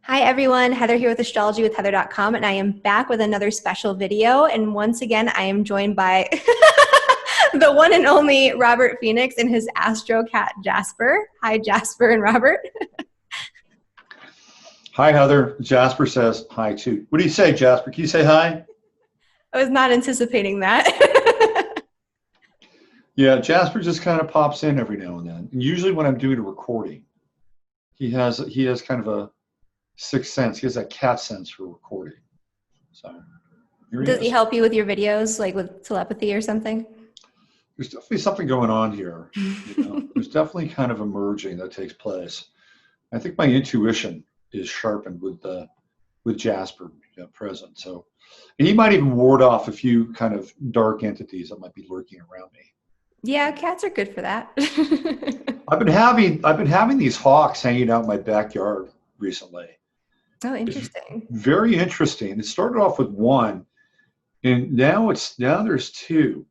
Hi everyone, Heather here with astrologywithheather.com, and I am back with another special video. And once again, I am joined by the one and only Robert Phoenix and his astro cat Jasper. Hi Jasper and Robert. Hi Heather. Jasper says hi too. What do you say, Jasper? Can you say hi? I was not anticipating that. Yeah, Jasper just kind of pops in every now and then. And usually when I'm doing a recording, he has kind of a sixth sense. He has that cat sense for recording. So here Does he he is. help you with your videos, like with telepathy or something? There's definitely something going on here. There's definitely kind of a merging that takes place. I think my intuition is sharpened with Jasper present. So, and he might even ward off a few kind of dark entities that might be lurking around me. Yeah, cats are good for that. I've been having these hawks hanging out in my backyard recently. Oh, It's interesting. very interesting. It started off with one, and now there's two,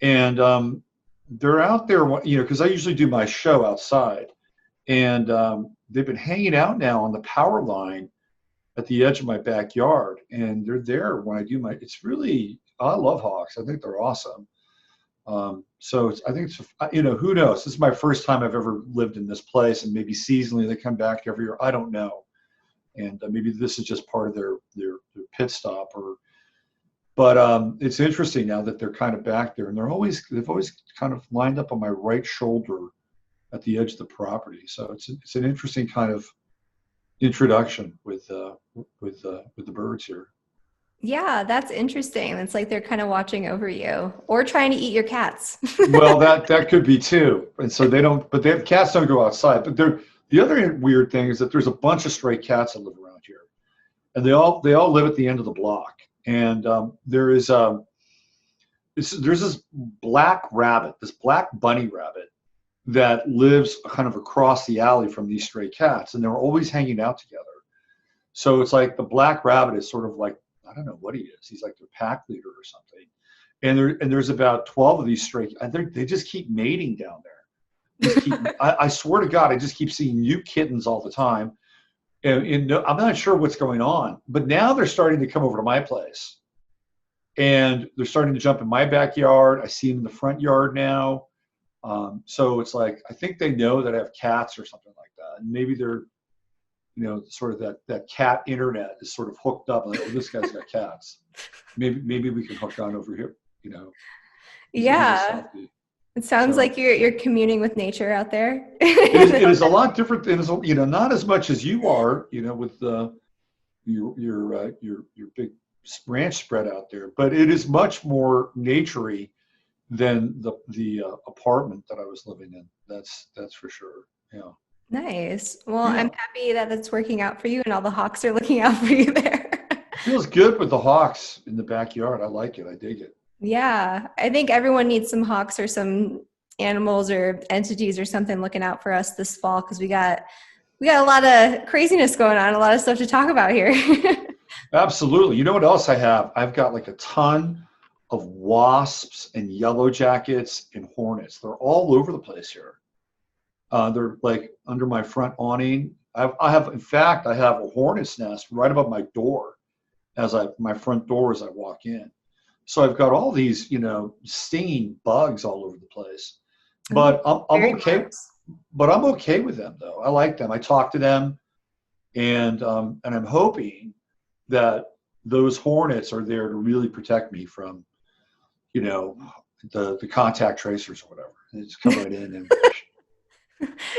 and they're out there, because I usually do my show outside, and they've been hanging out now on the power line at the edge of my backyard, and they're there when I do my. I love hawks. I think they're awesome. So I think who knows? This is my first time I've ever lived in this place, and maybe seasonally they come back every year. I don't know, and maybe this is just part of their pit stop. But it's interesting now that they're kind of back there, and they've always kind of lined up on my right shoulder at the edge of the property. So it's an interesting kind of introduction with the birds here. Yeah, that's interesting. It's like they're kind of watching over you or trying to eat your cats. Well, that could be too. And so cats don't go outside. But the other weird thing is that there's a bunch of stray cats that live around here, and they all live at the end of the block. And there's this black bunny rabbit that lives kind of across the alley from these stray cats, and they're always hanging out together. So it's like the black rabbit is sort of like, I don't know what he is. He's like their pack leader or something. And there's about 12 of these stray. They just keep mating down there. I swear to God, I just keep seeing new kittens all the time. And I'm not sure what's going on, but now they're starting to come over to my place, and they're starting to jump in my backyard. I see them in the front yard now. So it's like, I think they know that I have cats or something like that, and maybe they're, sort of that cat internet is sort of hooked up. Like, oh, this guy's got cats. Maybe we can hook on over here. Yeah. It sounds like you're communing with nature out there. It is a lot different. It is, not as much as you are, with your big ranch spread out there, but it is much more naturey than the apartment that I was living in. That's for sure. Yeah. Nice. Well, Yeah. I'm happy that it's working out for you and all the hawks are looking out for you there. Feels good with the hawks in the backyard. I like it. I dig it. Yeah, I think everyone needs some hawks or some animals or entities or something looking out for us this fall, because we got a lot of craziness going on, a lot of stuff to talk about here. Absolutely. You know what else I have? I've got like a ton of wasps and yellow jackets and hornets. They're all over the place here. They're like under my front awning. In fact, I have a hornet's nest right above my door, my front door as I walk in. So I've got all these, stinging bugs all over the place. But I'm okay. But I'm okay with them though. I like them. I talk to them, and I'm hoping that those hornets are there to really protect me from, the contact tracers or whatever. They just come right in and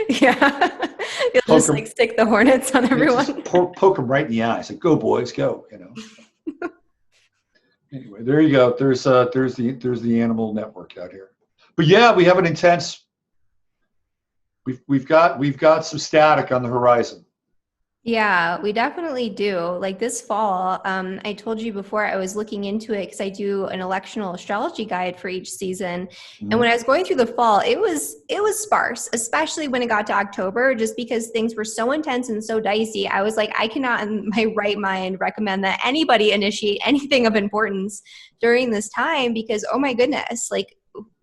yeah, you'll just like stick the hornets on everyone. Poke them right in the eyes. Like, go boys, go. Anyway, there you go. There's the animal network out here. But yeah, we have an intense. We've got some static on the horizon. Yeah, we definitely do. Like this fall, I told you before, I was looking into it because I do an electional astrology guide for each season. Mm-hmm. And when I was going through the fall, it was sparse, especially when it got to October, just because things were so intense and so dicey. I was like, I cannot in my right mind recommend that anybody initiate anything of importance during this time, because, oh my goodness, like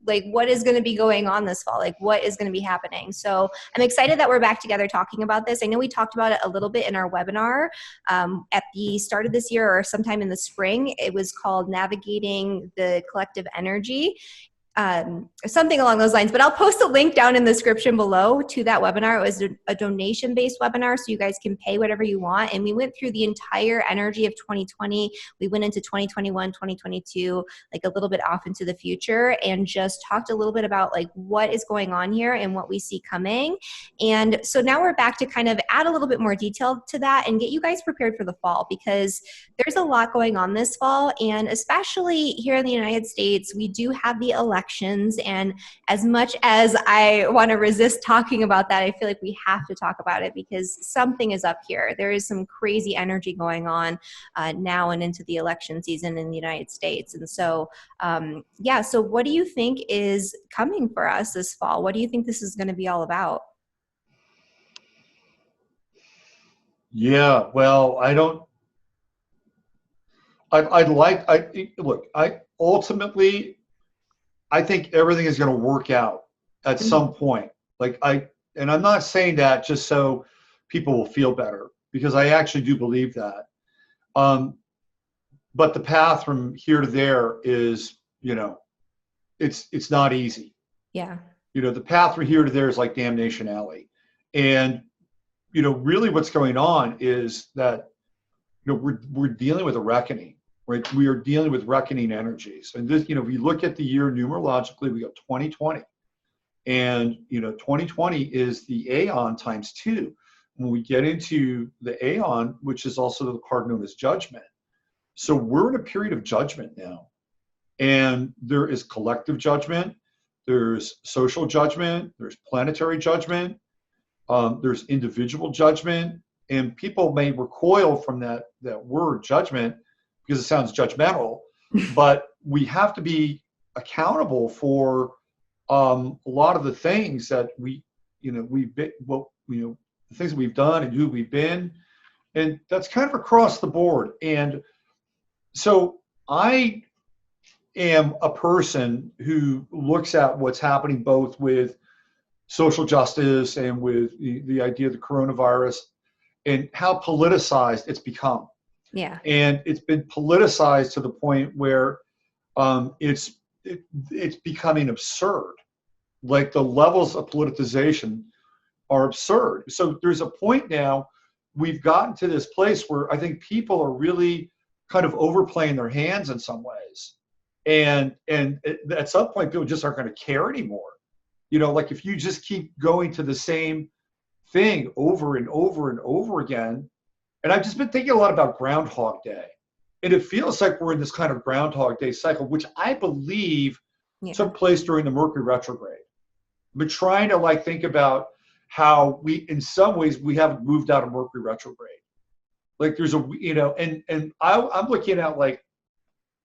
like what is going to be going on this fall? Like what is going to be happening? So I'm excited that we're back together talking about this. I know we talked about it a little bit in our webinar at the start of this year or sometime in the spring. It was called Navigating the Collective Energy. Something along those lines, but I'll post a link down in the description below to that webinar. It was a donation-based webinar, so you guys can pay whatever you want. And we went through the entire energy of 2020. We went into 2021, 2022, like a little bit off into the future, and just talked a little bit about like what is going on here and what we see coming. And so now we're back to kind of add a little bit more detail to that and get you guys prepared for the fall, because there's a lot going on this fall. And especially here in the United States, we do have the elections. And as much as I want to resist talking about that, I feel like we have to talk about it because something is up here. There is some crazy energy going on now and into the election season in the United States. And so, yeah, so what do you think is coming for us this fall? What do you think this is going to be all about? Yeah, well, ultimately, I think everything is going to work out at some point. And I'm not saying that just so people will feel better, because I actually do believe that. But the path from here to there is, it's not easy. Yeah. The path from here to there is like Damnation Alley. And, really what's going on is that, we're dealing with a reckoning. Right, we are dealing with reckoning energies, and this, if you look at the year numerologically, we got 2020, and 2020 is the Aeon times 2. When we get into the Aeon, which is also the card known as Judgment, so we're in a period of judgment now, and there is collective judgment, there's social judgment, there's planetary judgment, there's individual judgment, and people may recoil from that word judgment, because it sounds judgmental, but we have to be accountable for a lot of the things that the things that we've done and who we've been, and that's kind of across the board. And so I am a person who looks at what's happening both with social justice and with the idea of the coronavirus and how politicized it's become. Yeah. And it's been politicized to the point where it's becoming absurd. Like the levels of politicization are absurd. So there's a point now, we've gotten to this place where I think people are really kind of overplaying their hands in some ways. And at some point, people just aren't going to care anymore. Like if you just keep going to the same thing over and over and over again. And I've just been thinking a lot about Groundhog Day. And it feels like we're in this kind of Groundhog Day cycle, which I believe took place during the Mercury retrograde. But trying to think about how in some ways, we haven't moved out of Mercury retrograde. Like there's I'm looking at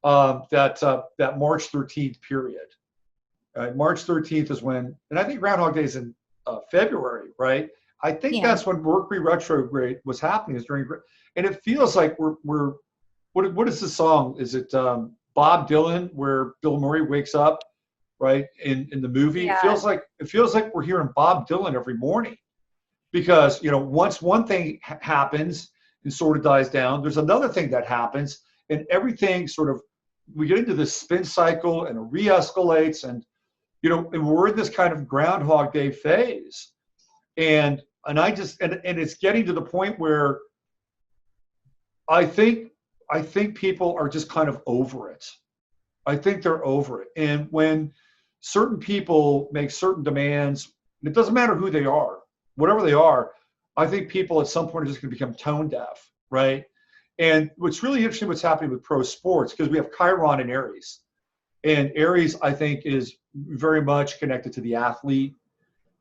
that March 13th period. March 13th is when, and I think Groundhog Day is in February, right? I think that's when Mercury retrograde was happening, is during, and it feels like we're what is the song? Is it Bob Dylan, where Bill Murray wakes up, right, in the movie? Yeah. It feels like we're hearing Bob Dylan every morning, because once one thing happens and sort of dies down, there's another thing that happens, and everything sort of, we get into this spin cycle and it re-escalates, and and we're in this kind of Groundhog Day phase. And it's getting to the point where I think people are just kind of over it. I think they're over it. And when certain people make certain demands, it doesn't matter who they are, whatever they are, I think people at some point are just going to become tone deaf, right? And what's really interesting, what's happening with pro sports, because we have Chiron in Aries. And Aries, I think, is very much connected to the athlete.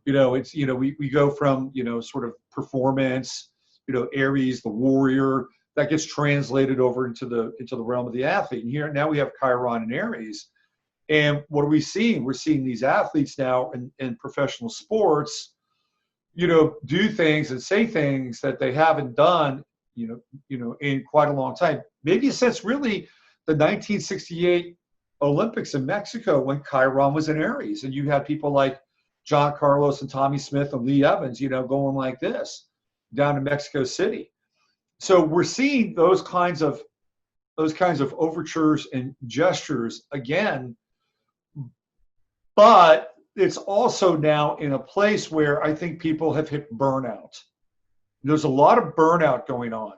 It's, we go from, sort of performance, Aries, the warrior, that gets translated over into the realm of the athlete. And here now we have Chiron and Aries. And what are we seeing? We're seeing these athletes now in professional sports, do things and say things that they haven't done, in quite a long time. Maybe since really the 1968 Olympics in Mexico when Chiron was in Aries, and you had people like John Carlos and Tommy Smith and Lee Evans, going like this down in Mexico City. So we're seeing those kinds of overtures and gestures again, but it's also now in a place where I think people have hit burnout. There's a lot of burnout going on.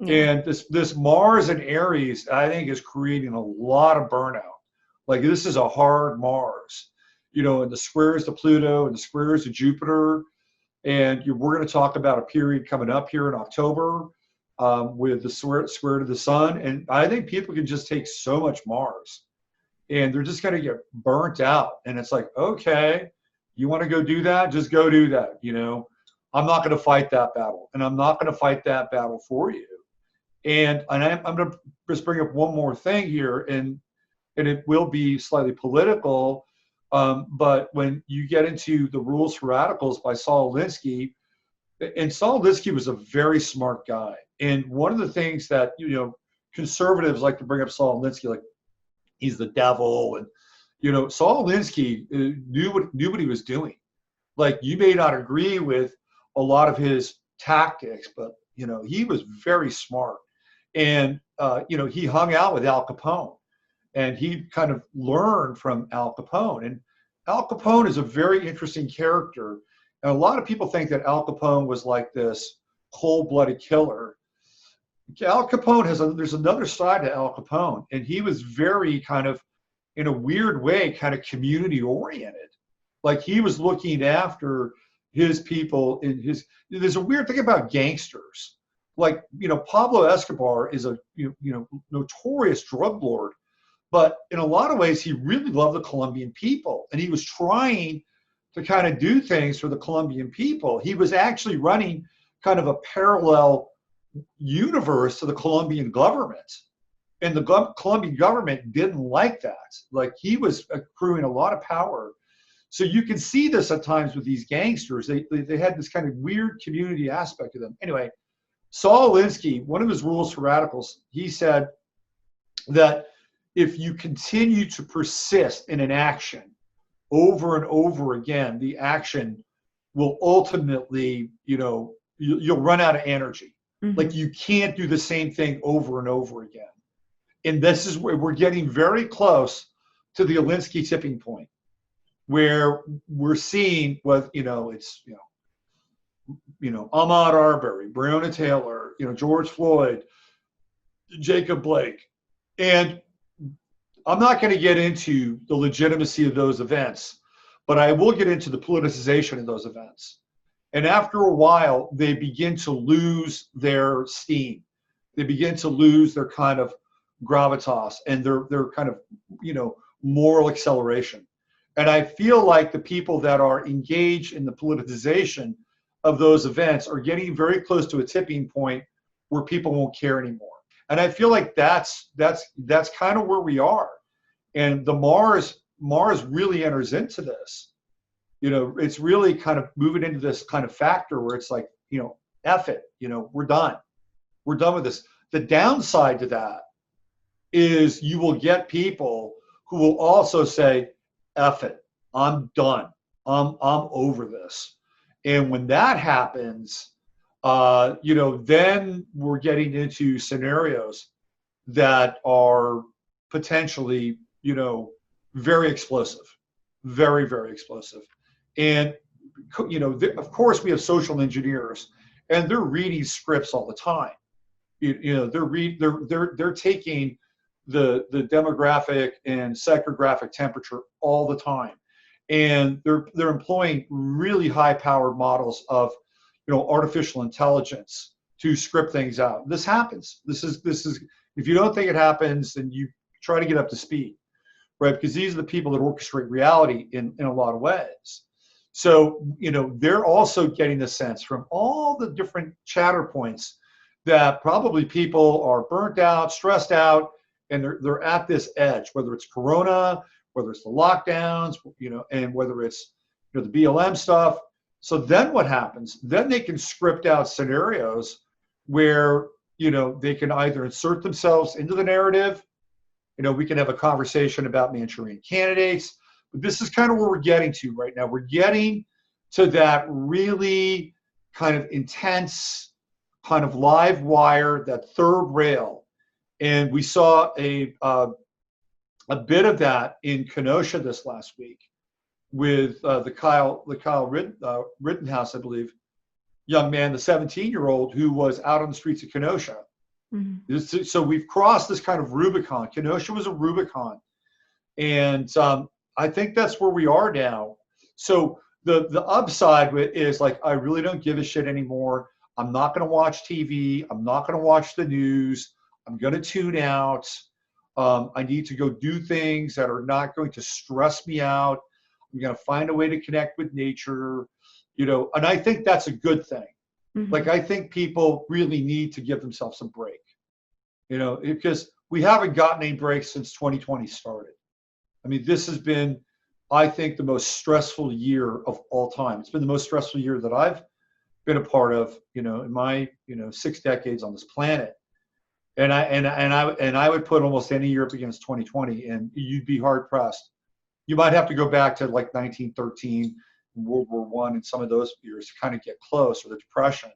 And this Mars and Aries, I think, is creating a lot of burnout. Like, this is a hard Mars, and the squares to Pluto and the squares to Jupiter. And we're going to talk about a period coming up here in October with the square to the sun. And I think people can just take so much Mars and they're just going to get burnt out. And it's like, okay, you want to go do that? Just go do that. I'm not going to fight that battle, and I'm not going to fight that battle for you. And I'm going to just bring up one more thing here, and it will be slightly political, but when you get into The Rules for Radicals by Saul Alinsky, and Saul Alinsky was a very smart guy. And one of the things that, conservatives like to bring up Saul Alinsky, like he's the devil. And, Saul Alinsky knew what he was doing. Like, you may not agree with a lot of his tactics, but, he was very smart. And, he hung out with Al Capone, and he kind of learned from Al Capone. And Al Capone is a very interesting character. And a lot of people think that Al Capone was like this cold-blooded killer. Al Capone there's another side to Al Capone, and he was very kind of, in a weird way, kind of community-oriented. Like, he was looking after his people there's a weird thing about gangsters. Like, Pablo Escobar is a notorious drug lord, but in a lot of ways he really loved the Colombian people, and he was trying to kind of do things for the Colombian people. He was actually running kind of a parallel universe to the Colombian government, and the Colombian government didn't like that. Like, he was accruing a lot of power. So you can see this at times with these gangsters. They had this kind of weird community aspect to them. Anyway, Saul Alinsky, one of his rules for radicals, he said that if you continue to persist in an action over and over again, the action will ultimately, you'll run out of energy. Mm-hmm. Like, you can't do the same thing over and over again. And this is where we're getting very close to the Alinsky tipping point, where we're seeing what, it's, Ahmaud Arbery, Breonna Taylor, George Floyd, Jacob Blake. And I'm not going to get into the legitimacy of those events, but I will get into the politicization of those events. And after a while, they begin to lose their steam. They begin to lose their kind of gravitas and their kind of, moral acceleration. And I feel like the people that are engaged in the politicization of those events are getting very close to a tipping point where people won't care anymore. And I feel like that's kind of where we are. And the Mars really enters into this. It's really kind of moving into this kind of factor where it's like, F it, we're done. We're done with this. The downside to that is you will get people who will also say, F it, I'm done. I'm over this. And when that happens, then we're getting into scenarios that are potentially, very explosive, very, very explosive. And, of course we have social engineers, and they're reading scripts all the time. They're taking the demographic and psychographic temperature all the time. And they're employing really high-powered models of, artificial intelligence to script things out. This happens. This is. If you don't think it happens, then you try to get up to speed, right? Because these are the people that orchestrate reality in a lot of ways. So, they're also getting the sense from all the different chatter points that probably people are burnt out, stressed out, and they're at this edge, whether it's Corona, whether it's the lockdowns, and whether it's the BLM stuff. So then what happens? Then they can script out scenarios where they can either insert themselves into the narrative We can have a conversation about Manchurian candidates, but this is kind of where we're getting to right now. We're getting to that really kind of intense, kind of live wire, that third rail. And we saw a bit of that in Kenosha this last week with the Kyle Rittenhouse, I believe, young man, the 17-year-old who was out on the streets of Kenosha. Mm-hmm. So we've crossed this kind of Rubicon. Kenosha was a Rubicon. And I think that's where we are now. So the upside is like, I really don't give a shit anymore. I'm not going to watch TV. I'm not going to watch the news. I'm going to tune out. I need to go do things that are not going to stress me out. I'm going to find a way to connect with nature, and I think that's a good thing. Mm-hmm. Like, I think people really need to give themselves a break, because we haven't gotten any breaks since 2020 started. I mean, this has been, I think, the most stressful year of all time. It's been the most stressful year that I've been a part of, in my, 6 decades on this planet. And I would put almost any year up against 2020, and you'd be hard pressed. You might have to go back to like 1913, World War I, and some of those years to kind of get close, or the Depression.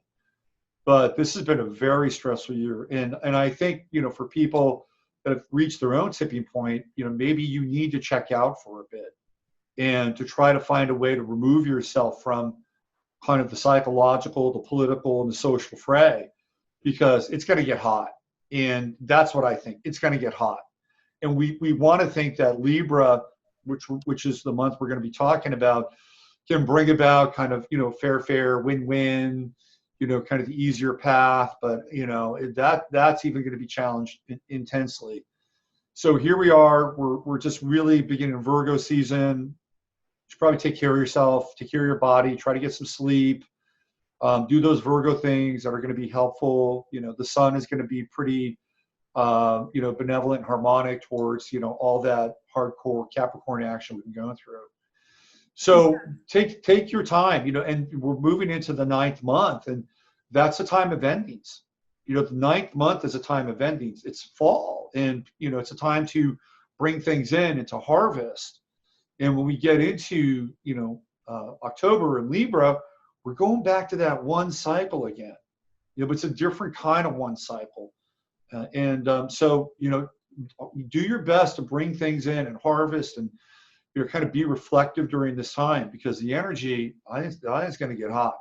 But this has been a very stressful year, and I think for people that have reached their own tipping point, maybe you need to check out for a bit, and to try to find a way to remove yourself from kind of the psychological, the political, and the social fray, because it's going to get hot. And that's what I think. It's going to get hot. And we want to think that Libra, which is the month we're going to be talking about, can bring about kind of, fair, win-win, kind of the easier path. But, that's even going to be challenged intensely. So here we are. We're just really beginning Virgo season. You should probably take care of yourself, take care of your body, try to get some sleep. Do those Virgo things that are going to be helpful. The sun is going to be pretty, benevolent and harmonic towards, all that hardcore Capricorn action we've been going through. So take your time, and we're moving into the 9th month, and that's a time of endings. The 9th month is a time of endings. It's fall, and, it's a time to bring things in and to harvest. And when we get into, October in Libra, we're going back to that one cycle again. But it's a different kind of one cycle. So, do your best to bring things in and harvest, and kind of be reflective during this time, because the energy, I think it's going to get hot.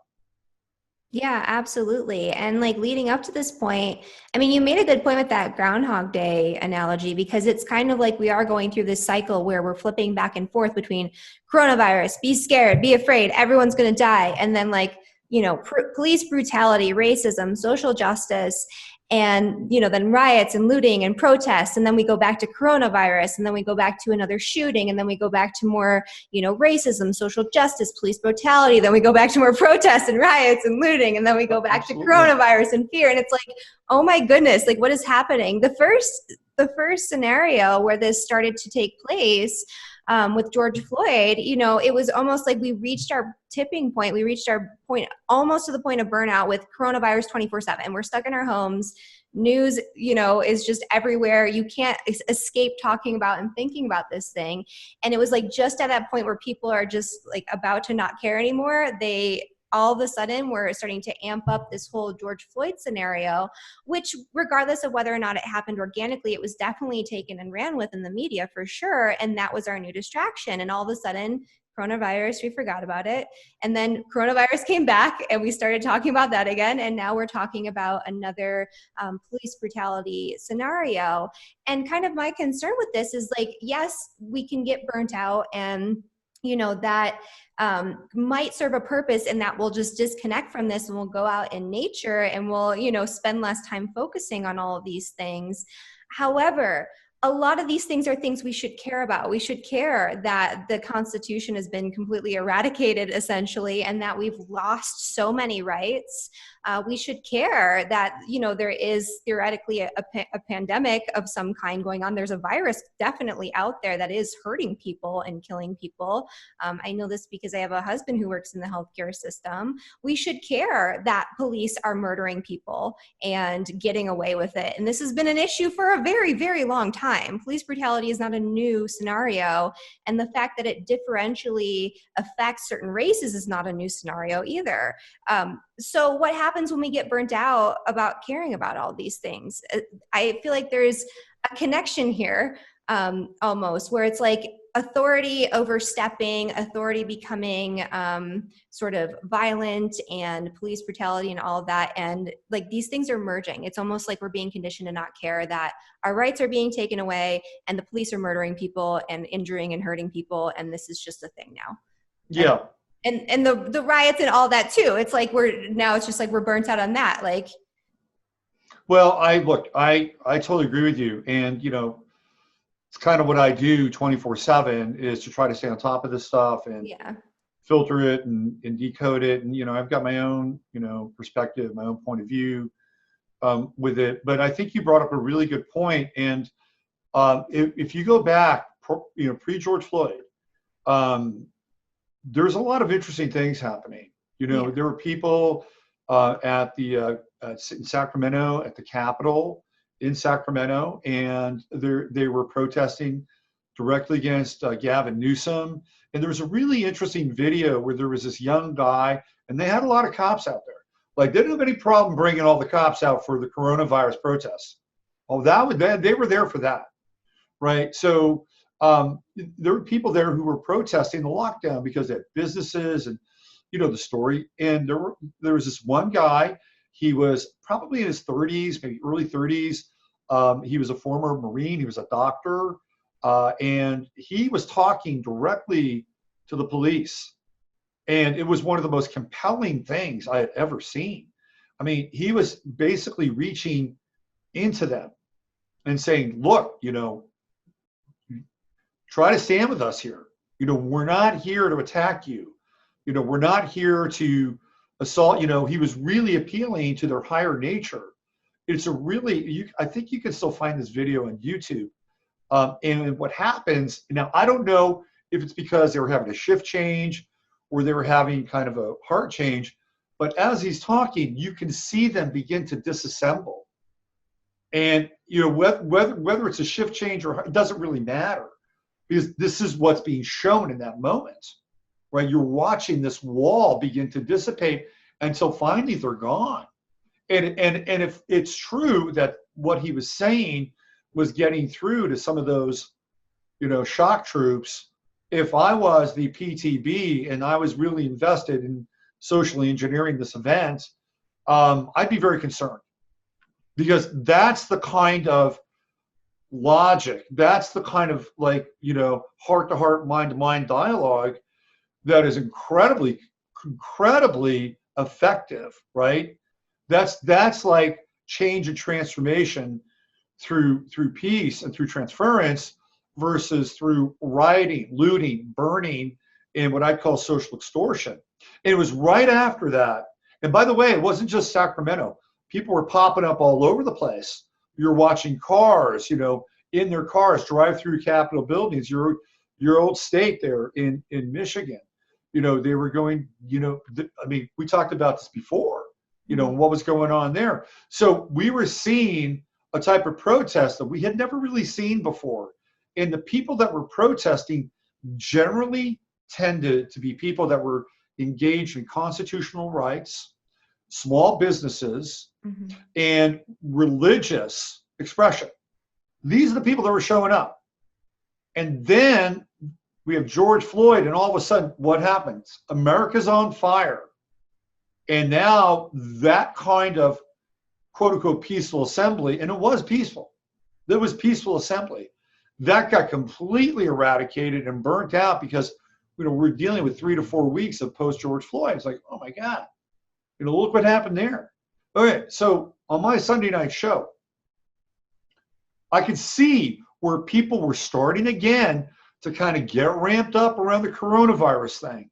Yeah, absolutely. And like leading up to this point, I mean, you made a good point with that Groundhog Day analogy, because it's kind of like we are going through this cycle where we're flipping back and forth between coronavirus, be scared, be afraid, everyone's going to die. And then like, police brutality, racism, social justice, and, then riots and looting and protests. And then we go back to coronavirus, and then we go back to another shooting. And then we go back to more, racism, social justice, police brutality. Then we go back to more protests and riots and looting. And then we go back to coronavirus and fear. And it's like, oh my goodness, like what is happening? The first scenario where this started to take place, with George Floyd, it was almost like we reached our tipping point. We reached our point, almost to the point of burnout, with coronavirus 24/7. We're stuck in our homes. News, is just everywhere. You can't escape talking about and thinking about this thing. And it was like just at that point where people are just like about to not care anymore. All of a sudden, we're starting to amp up this whole George Floyd scenario, which regardless of whether or not it happened organically, it was definitely taken and ran with in the media for sure. And that was our new distraction. And all of a sudden, coronavirus, we forgot about it. And then coronavirus came back and we started talking about that again. And now we're talking about another police brutality scenario. And kind of my concern with this is like, yes, we can get burnt out, and that might serve a purpose, and that we'll just disconnect from this and we'll go out in nature and we'll, spend less time focusing on all of these things. However, a lot of these things are things we should care about. We should care that the Constitution has been completely eradicated, essentially, and that we've lost so many rights we should care that, there is theoretically a pandemic of some kind going on. There's a virus definitely out there that is hurting people and killing people. I know this because I have a husband who works in the healthcare system. We should care that police are murdering people and getting away with it. And this has been an issue for a very, very long time. Police brutality is not a new scenario. And the fact that it differentially affects certain races is not a new scenario either. So what happens when we get burnt out about caring about all these things? I feel like there's a connection here, almost, where it's like authority overstepping, authority becoming sort of violent, and police brutality and all of that. And like these things are merging. It's almost like we're being conditioned to not care that our rights are being taken away and the police are murdering people and injuring and hurting people. And this is just a thing now. Yeah. And the riots and all that too. It's like it's just like we're burnt out on that. Like, well, I totally agree with you. And, it's kind of what I do 24/7 is to try to stay on top of this stuff and filter it and decode it. And, I've got my own, perspective, my own point of view with it. But I think you brought up a really good point. And if you go back, pre-George Floyd, there's a lot of interesting things happening. There were people at the in Sacramento at the Capitol in Sacramento, and they were protesting directly against Gavin Newsom. And there was a really interesting video where there was this young guy, and they had a lot of cops out there. Like, they didn't have any problem bringing all the cops out for the coronavirus protests. Oh, they were there for that, right? So there were people there who were protesting the lockdown because they had businesses and, the story. And there was this one guy. He was probably in his 30s, maybe early 30s. He was a former Marine. He was a doctor. And he was talking directly to the police. And it was one of the most compelling things I had ever seen. I mean, he was basically reaching into them and saying, look, try to stand with us here. We're not here to attack you. We're not here to assault. He was really appealing to their higher nature. It's I think you can still find this video on YouTube. And what happens now, I don't know if it's because they were having a shift change or they were having kind of a heart change, but as he's talking, you can see them begin to disassemble. And, whether it's a shift change or it doesn't really matter, because this is what's being shown in that moment, right? You're watching this wall begin to dissipate until finally they're gone. And if it's true that what he was saying was getting through to some of those, shock troops, if I was the PTB and I was really invested in socially engineering this event, I'd be very concerned, because that's the kind of logic, that's the kind of heart-to-heart, mind-to-mind dialogue that is incredibly effective, right? That's like change and transformation through peace and through transference versus through rioting, looting, burning, and what I call social extortion. And it was right after that. And by the way, it wasn't just Sacramento. People were popping up all over the place. You're watching cars, in their cars drive through Capitol buildings. Your old state there in Michigan, they were going, we talked about this before, what was going on there. So we were seeing a type of protest that we had never really seen before. And the people that were protesting generally tended to be people that were engaged in constitutional rights, small businesses, and religious expression. These are the people that were showing up. And then we have George Floyd, and all of a sudden, what happens? America's on fire. And now that kind of quote unquote peaceful assembly, and it was peaceful. There was peaceful assembly. That got completely eradicated and burnt out because we're dealing with 3 to 4 weeks of post George Floyd. It's like, oh my God, look what happened there. Okay, so on my Sunday night show, I could see where people were starting again to kind of get ramped up around the coronavirus thing.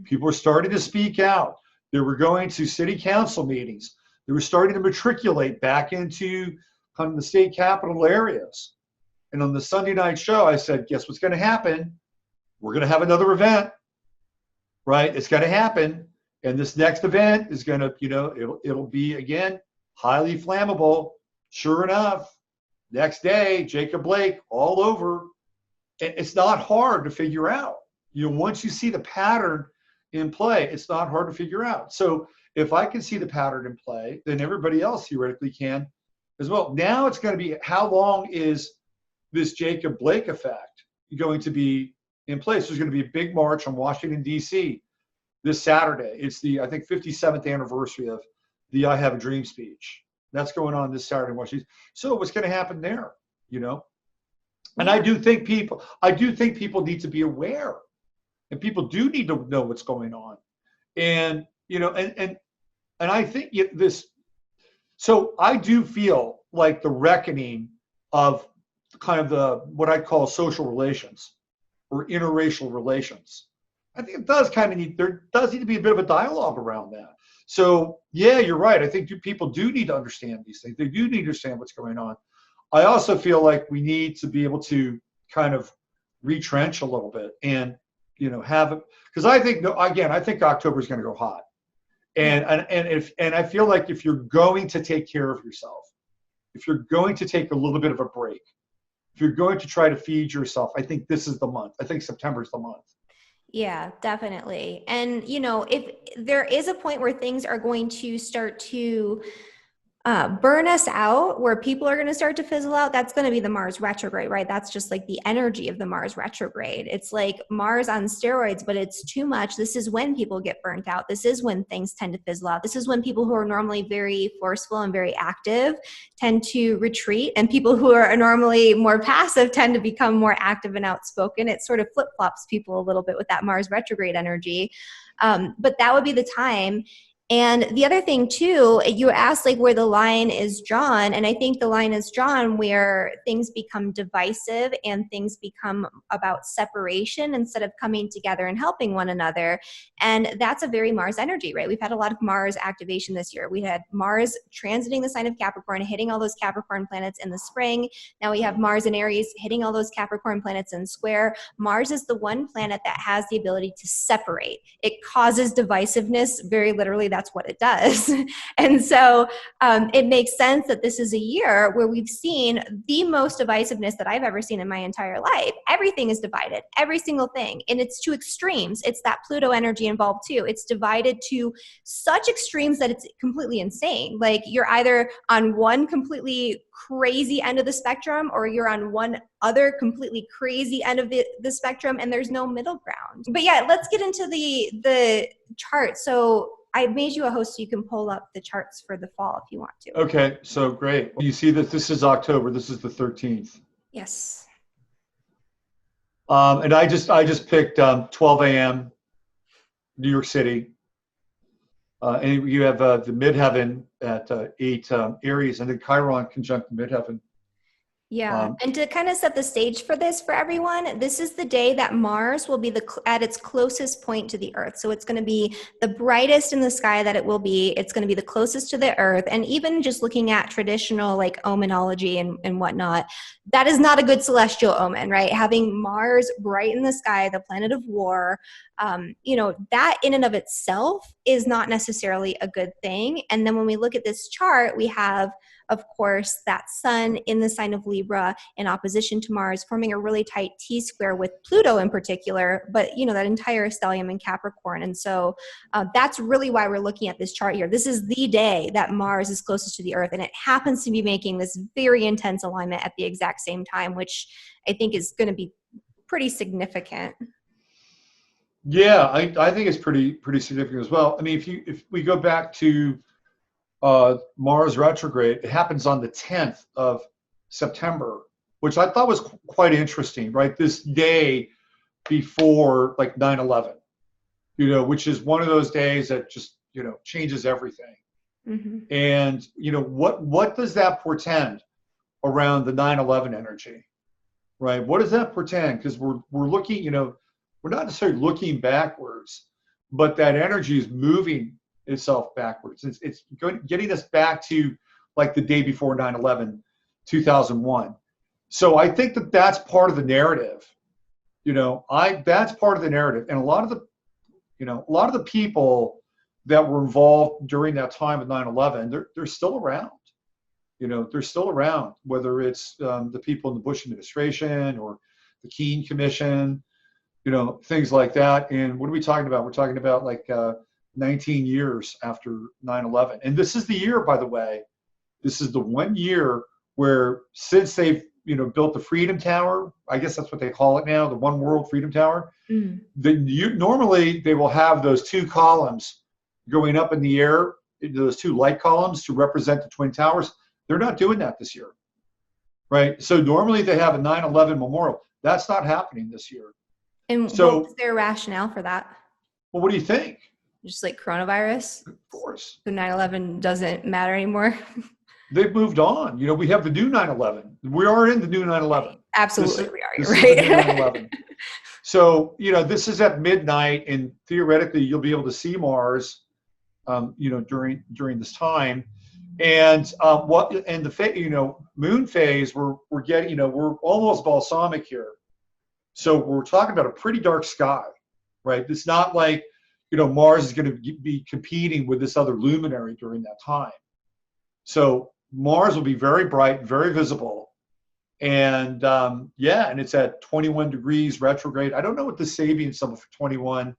People were starting to speak out. They were going to city council meetings. They were starting to matriculate back into kind of the state capital areas. And on the Sunday night show, I said, guess what's going to happen? We're going to have another event, right? It's going to happen. And this next event is going to, it'll be, again, highly flammable. Sure enough, next day, Jacob Blake all over. It's not hard to figure out. Once you see the pattern in play, it's not hard to figure out. So if I can see the pattern in play, then everybody else theoretically can as well. Now it's going to be, how long is this Jacob Blake effect going to be in place? There's going to be a big march on Washington, D.C. this Saturday. It's the, I think, 57th anniversary of the I Have a Dream speech. That's going on this Saturday in Washington. So what's going to happen there, And I do think people need to be aware, and people do need to know what's going on. And, and I think this, so I do feel like the reckoning of kind of what I call social relations or interracial relations. I think it does there does need to be a bit of a dialogue around that. So yeah, you're right. I think people do need to understand these things. They do need to understand what's going on. I also feel like we need to be able to kind of retrench a little bit and, have it, because I think October is going to go hot. And I feel like if you're going to take care of yourself, if you're going to take a little bit of a break, if you're going to try to feed yourself, I think this is the month. I think September is the month. Yeah, definitely. And, if there is a point where things are going to start to burn us out, where people are going to start to fizzle out, that's going to be the Mars retrograde, right? That's just like the energy of the Mars retrograde. It's like Mars on steroids, but it's too much. This is when people get burnt out. This is when things tend to fizzle out. This is when people who are normally very forceful and very active tend to retreat, and people who are normally more passive tend to become more active and outspoken. It sort of flip-flops people a little bit with that Mars retrograde energy. But that would be the time. And the other thing too, you asked like where the line is drawn, and I think the line is drawn where things become divisive and things become about separation instead of coming together and helping one another. And that's a very Mars energy, right? We've had a lot of Mars activation this year. We had Mars transiting the sign of Capricorn, hitting all those Capricorn planets in the spring. Now we have Mars in Aries hitting all those Capricorn planets in square. Mars is the one planet that has the ability to separate. It causes divisiveness, very literally. That's what it does. And so it makes sense that this is a year where we've seen the most divisiveness that I've ever seen in my entire life. Everything is divided, every single thing. And it's to extremes. It's that Pluto energy involved too. It's divided to such extremes that it's completely insane. Like you're either on one completely crazy end of the spectrum, or you're on one other completely crazy end of the spectrum, and there's no middle ground. But yeah, let's get into the chart. So I made you a host so you can pull up the charts for the fall if you want to. Okay, so great. You see that this is October. This is the 13th. Yes. And I just picked 12 a.m. New York City. And you have the midheaven at 8 Aries, and then Chiron conjunct midheaven. Yeah, and to kind of set the stage for this for everyone, this is the day that Mars will be at its closest point to the Earth. So it's going to be the brightest in the sky that it will be. It's going to be the closest to the Earth. And even just looking at traditional like omenology and whatnot, that is not a good celestial omen, right? Having Mars bright in the sky, the planet of war, that in and of itself is not necessarily a good thing. And then when we look at this chart, we have, of course, that sun in the sign of Libra in opposition to Mars, forming a really tight T-square with Pluto in particular, but, that entire stellium in Capricorn. And so that's really why we're looking at this chart here. This is the day that Mars is closest to the Earth, and it happens to be making this very intense alignment at the exact same time, which I think is going to be pretty significant. Yeah, I think it's pretty significant as well. I mean, if we go back to Mars retrograde, it happens on the 10th of September, which I thought was quite interesting, right? This day before like 9/11, which is one of those days that just, changes everything. Mm-hmm. And, what does that portend around the 9/11 energy, right? What does that portend? Because we're looking, we're not necessarily looking backwards, but that energy is moving itself backwards. It's getting us back to like the day before 9/11, 2001. So I think that that's part of the narrative. That's part of the narrative, and a lot of the people that were involved during that time of 9/11, they're still around. They're still around, whether it's the people in the Bush administration or the Keene Commission, things like that. And what are we talking about? We're talking about like 19 years after 9/11. And this is the year, by the way, this is the 1 year where since they've, built the Freedom Tower, I guess that's what they call it now, the One World Freedom Tower, normally they will have those two columns going up in the air, those two light columns to represent the Twin Towers. They're not doing that this year, right? So normally they have a 9/11 memorial. That's not happening this year. And so, what's their rationale for that? Well, what do you think? Just like coronavirus? Of course. So 9/11 doesn't matter anymore? They've moved on. We have the new 9/11. We are in the new 9/11. Absolutely, we are. This You're is right. the new 9/11. So, this is at midnight, and theoretically you'll be able to see Mars, during this time. And the moon phase, we're getting, we're almost balsamic here. So we're talking about a pretty dark sky, right? It's not like, Mars is going to be competing with this other luminary during that time. So Mars will be very bright, very visible. And and it's at 21 degrees retrograde. I don't know what the Sabian symbol for 21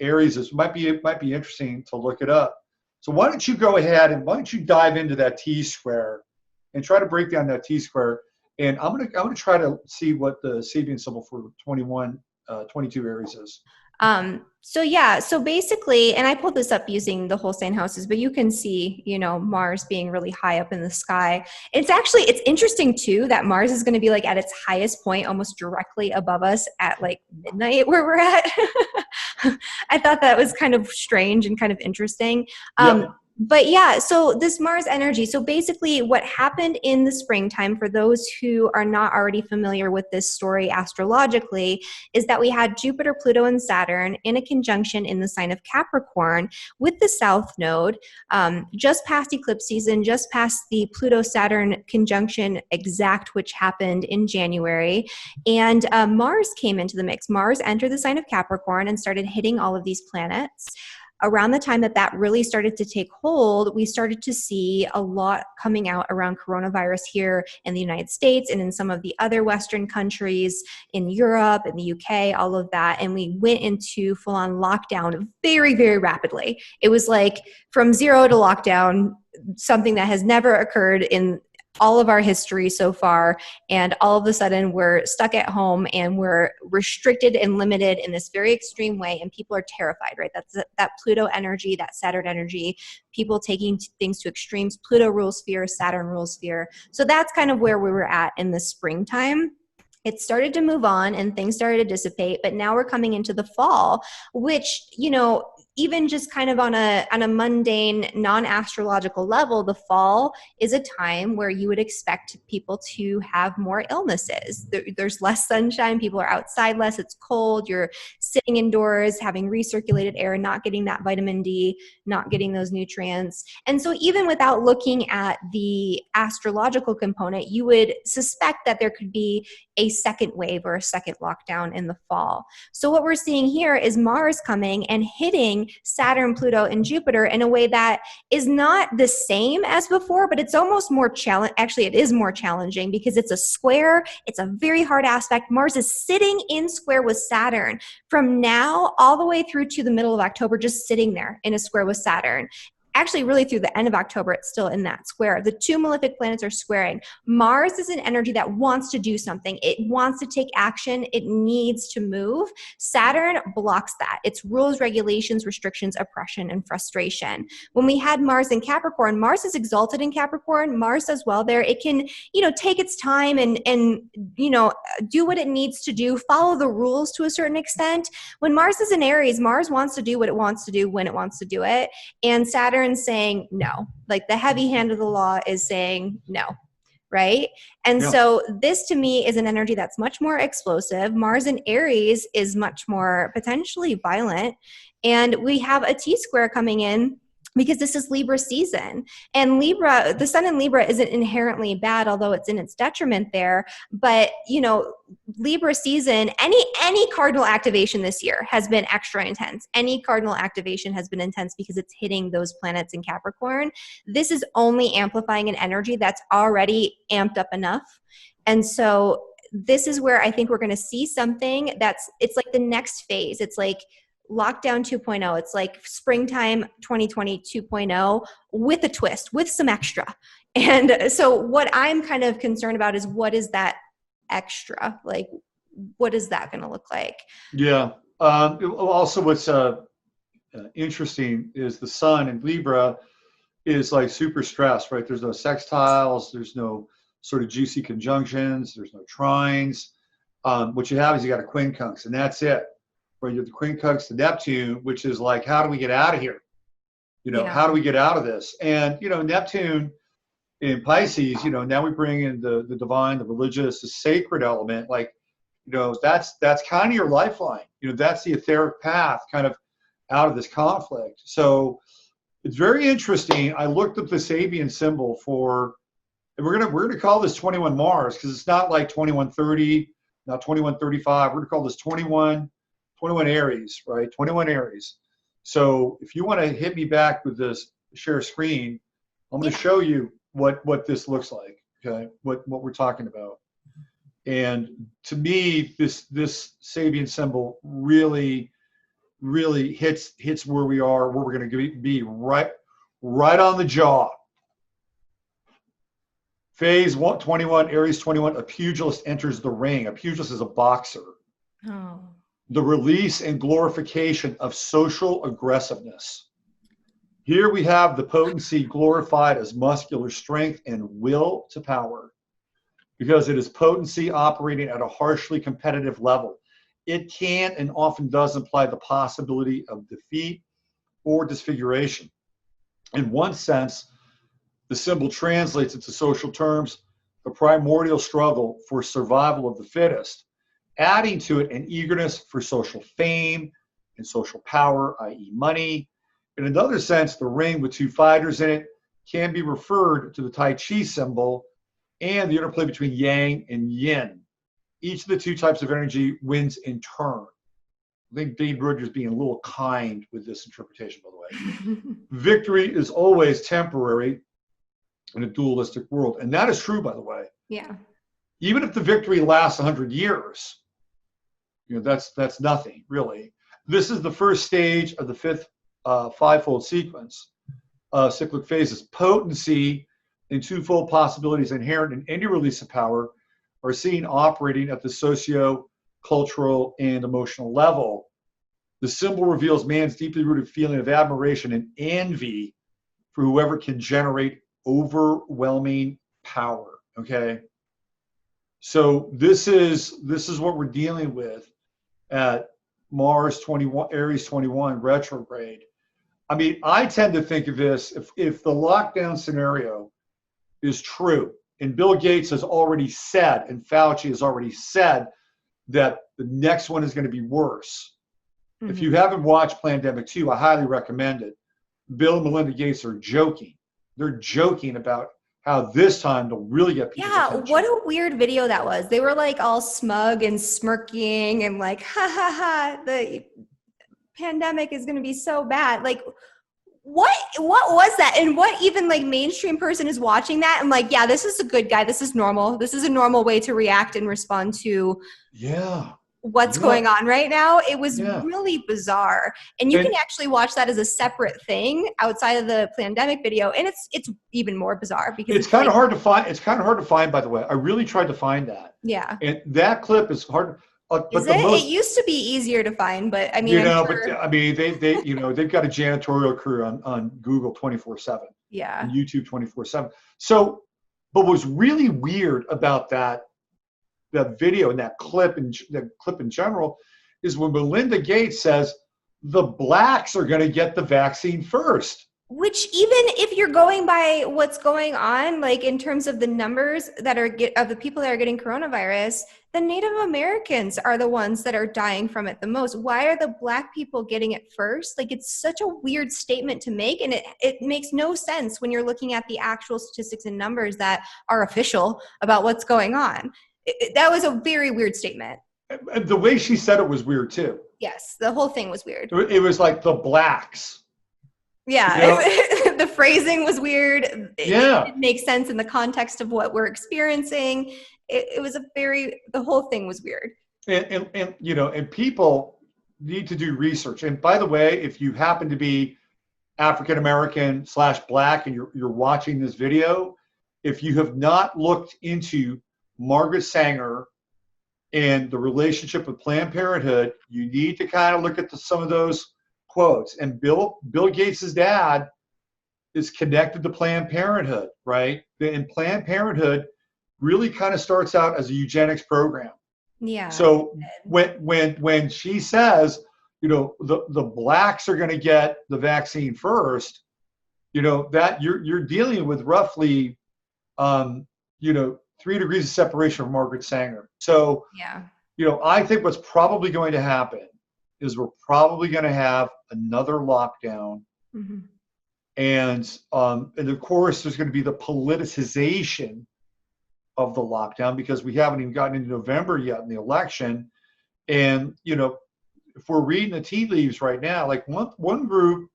Aries is. It might be interesting to look it up. So why don't you go ahead and why don't you dive into that T-square and try to break down that T-square. And I'm gonna try to see what the Sabian symbol for 22 Aries is. So basically, and I pulled this up using the whole sign houses, but you can see, Mars being really high up in the sky. It's interesting too, that Mars is going to be like at its highest point, almost directly above us at like midnight where we're at. I thought that was kind of strange and kind of interesting. Yep. But yeah, so this Mars energy. So basically what happened in the springtime, for those who are not already familiar with this story astrologically, is that we had Jupiter, Pluto, and Saturn in a conjunction in the sign of Capricorn with the South Node, just past eclipse season, just past the Pluto-Saturn conjunction exact, which happened in January. And Mars came into the mix. Mars entered the sign of Capricorn and started hitting all of these planets. Around the time that really started to take hold, we started to see a lot coming out around coronavirus here in the United States and in some of the other Western countries, in Europe, in the UK, all of that. And we went into full-on lockdown very, very rapidly. It was like from zero to lockdown, something that has never occurred in all of our history so far, and all of a sudden we're stuck at home and we're restricted and limited in this very extreme way, and people are terrified, right? That's that Pluto energy, that Saturn energy, people taking things to extremes. Pluto rules fear, Saturn rules fear. So that's kind of where we were at in the springtime. It started to move on and things started to dissipate, but now we're coming into the fall, which, even just kind of on a mundane, non-astrological level, the fall is a time where you would expect people to have more illnesses. There's less sunshine, people are outside less, it's cold, you're sitting indoors, having recirculated air, not getting that vitamin D, not getting those nutrients. And so even without looking at the astrological component, you would suspect that there could be a second wave or a second lockdown in the fall. So what we're seeing here is Mars coming and hitting Saturn, Pluto, and Jupiter in a way that is not the same as before, but it's almost more challenging. Actually, it is more challenging because it's a square. It's a very hard aspect. Mars is sitting in square with Saturn from now all the way through to the middle of October, just sitting there in a square with Saturn. Actually, really through the end of October, it's still in that square. The two malefic planets are squaring. Mars is an energy that wants to do something. It wants to take action. It needs to move. Saturn blocks that. It's rules, regulations, restrictions, oppression, and frustration. When we had Mars in Capricorn, Mars is exalted in Capricorn. Mars does well there. It can, take its time and do what it needs to do, follow the rules to a certain extent. When Mars is in Aries, Mars wants to do what it wants to do when it wants to do it. And Saturn saying no, like the heavy hand of the law is saying no. right? And Yeah. so this to me is an energy that's much more explosive. Mars in Aries is much more potentially violent. And we have a T-square coming in because this is Libra season. And Libra, the sun in Libra isn't inherently bad, although it's in its detriment there. But, you know, Libra season, any cardinal activation this year has been extra intense. Any cardinal activation has been intense because it's hitting those planets in Capricorn. This is only amplifying an energy that's already amped up enough. And so this is where I think we're going to see something it's like the next phase. It's like lockdown 2.0. It's like springtime 2020 2.0 with a twist, with some extra. And so what I'm kind of concerned about is what is that extra? Like, what is that going to look like? Yeah. Also, what's interesting is the sun in Libra is like super stressed, right? There's no sextiles. There's no sort of juicy conjunctions. There's no trines. What you have is you got a quincunx, and that's it. Right? You have the quincunx to Neptune, which is like, how do we get out of here? You know, how do we get out of this? And, you know, Neptune in Pisces, you know, now we bring in the divine, the religious, the sacred element. Like, you know, that's kind of your lifeline. You know, that's the etheric path kind of out of this conflict. So it's very interesting. I looked up the Sabian symbol for, and we're gonna call this 21 Mars, because it's not like 2130, not 2135. We're gonna call this 21 Aries, right? 21 Aries. So if you want to hit me back with this share screen, I'm going to show you what this looks like. Okay, what we're talking about. And to me, this Sabian symbol really hits where we are, where we're going to be right on the jaw. Phase 21, Aries 21, a pugilist enters the ring. A pugilist is a boxer. Oh. The release and glorification of social aggressiveness. Here we have the potency glorified as muscular strength and will to power, because it is potency operating at a harshly competitive level. It can and often does imply the possibility of defeat or disfiguration. In one sense, the symbol translates into social terms the primordial struggle for survival of the fittest, adding to it an eagerness for social fame and social power, i.e. money. In another sense, the ring with two fighters in it can be referred to the Tai Chi symbol and the interplay between yang and yin. Each of the two types of energy wins in turn. I think Dave Bridger's being a little kind with this interpretation, by the way. Victory is always temporary in a dualistic world. And that is true, by the way. Yeah. Even if the victory lasts 100 years, you know, that's nothing, really. This is the first stage of the fifth fivefold sequence. Cyclic phases. Potency and twofold possibilities inherent in any release of power are seen operating at the socio-cultural and emotional level. The symbol reveals man's deeply rooted feeling of admiration and envy for whoever can generate overwhelming power. Okay. So this is what we're dealing with at Mars 21, Aries 21 retrograde. I mean, I tend to think of this, if the lockdown scenario is true, and Bill Gates has already said, and Fauci has already said, that the next one is going to be worse. Mm-hmm. If you haven't watched Pandemic 2, I highly recommend it. Bill and Melinda Gates are joking. They're joking about how this time they'll really get people's attention. What a weird video that was. They were like all smug and smirking and like, ha ha ha, the pandemic is going to be so bad. Like, what was that? And what even like mainstream person is watching that and like, yeah, this is a good guy. This is normal. This is a normal way to react and respond to what's going on right now. It was really bizarre. And you can actually watch that as a separate thing outside of the pandemic video. And it's even more bizarre because it's kind of hard to find. It's kind of hard to find, by the way. I really tried to find that. Yeah. And that clip is hard. But it used to be easier to find, but I mean, but I mean, they they've got a janitorial crew on Google 24/7. Yeah. And YouTube 24/7. So, but what's really weird about that video and that clip in general is when Melinda Gates says the blacks are going to get the vaccine first. Which, even if you're going by what's going on, like in terms of the numbers that are of the people that are getting coronavirus, the Native Americans are the ones that are dying from it the most. Why are the Black people getting it first? Like, it's such a weird statement to make, and it makes no sense when you're looking at the actual statistics and numbers that are official about what's going on. That was a very weird statement. The way she said it was weird too. Yes, the whole thing was weird. It was like the blacks. Yeah, You know? the phrasing was weird. It didn't make sense in the context of what we're experiencing. It was the whole thing was weird. And you know, and people need to do research. And by the way, if you happen to be African American / Black and you're watching this video, if you have not looked into Margaret Sanger and the relationship with Planned Parenthood, you need to kind of look at some of those quotes. And Bill Gates' dad is connected to Planned Parenthood, right? And Planned Parenthood really kind of starts out as a eugenics program. Yeah. So when she says, you know, the blacks are going to get the vaccine first, you know, that you're dealing with roughly, you know, 3 degrees of separation from Margaret Sanger. So, yeah, you know, I think what's probably going to happen is we're probably going to have another lockdown. mm-hmm. And of course, there's going to be the politicization of the lockdown because we haven't even gotten into November yet in the election. And, you know, if we're reading the tea leaves right now, like one group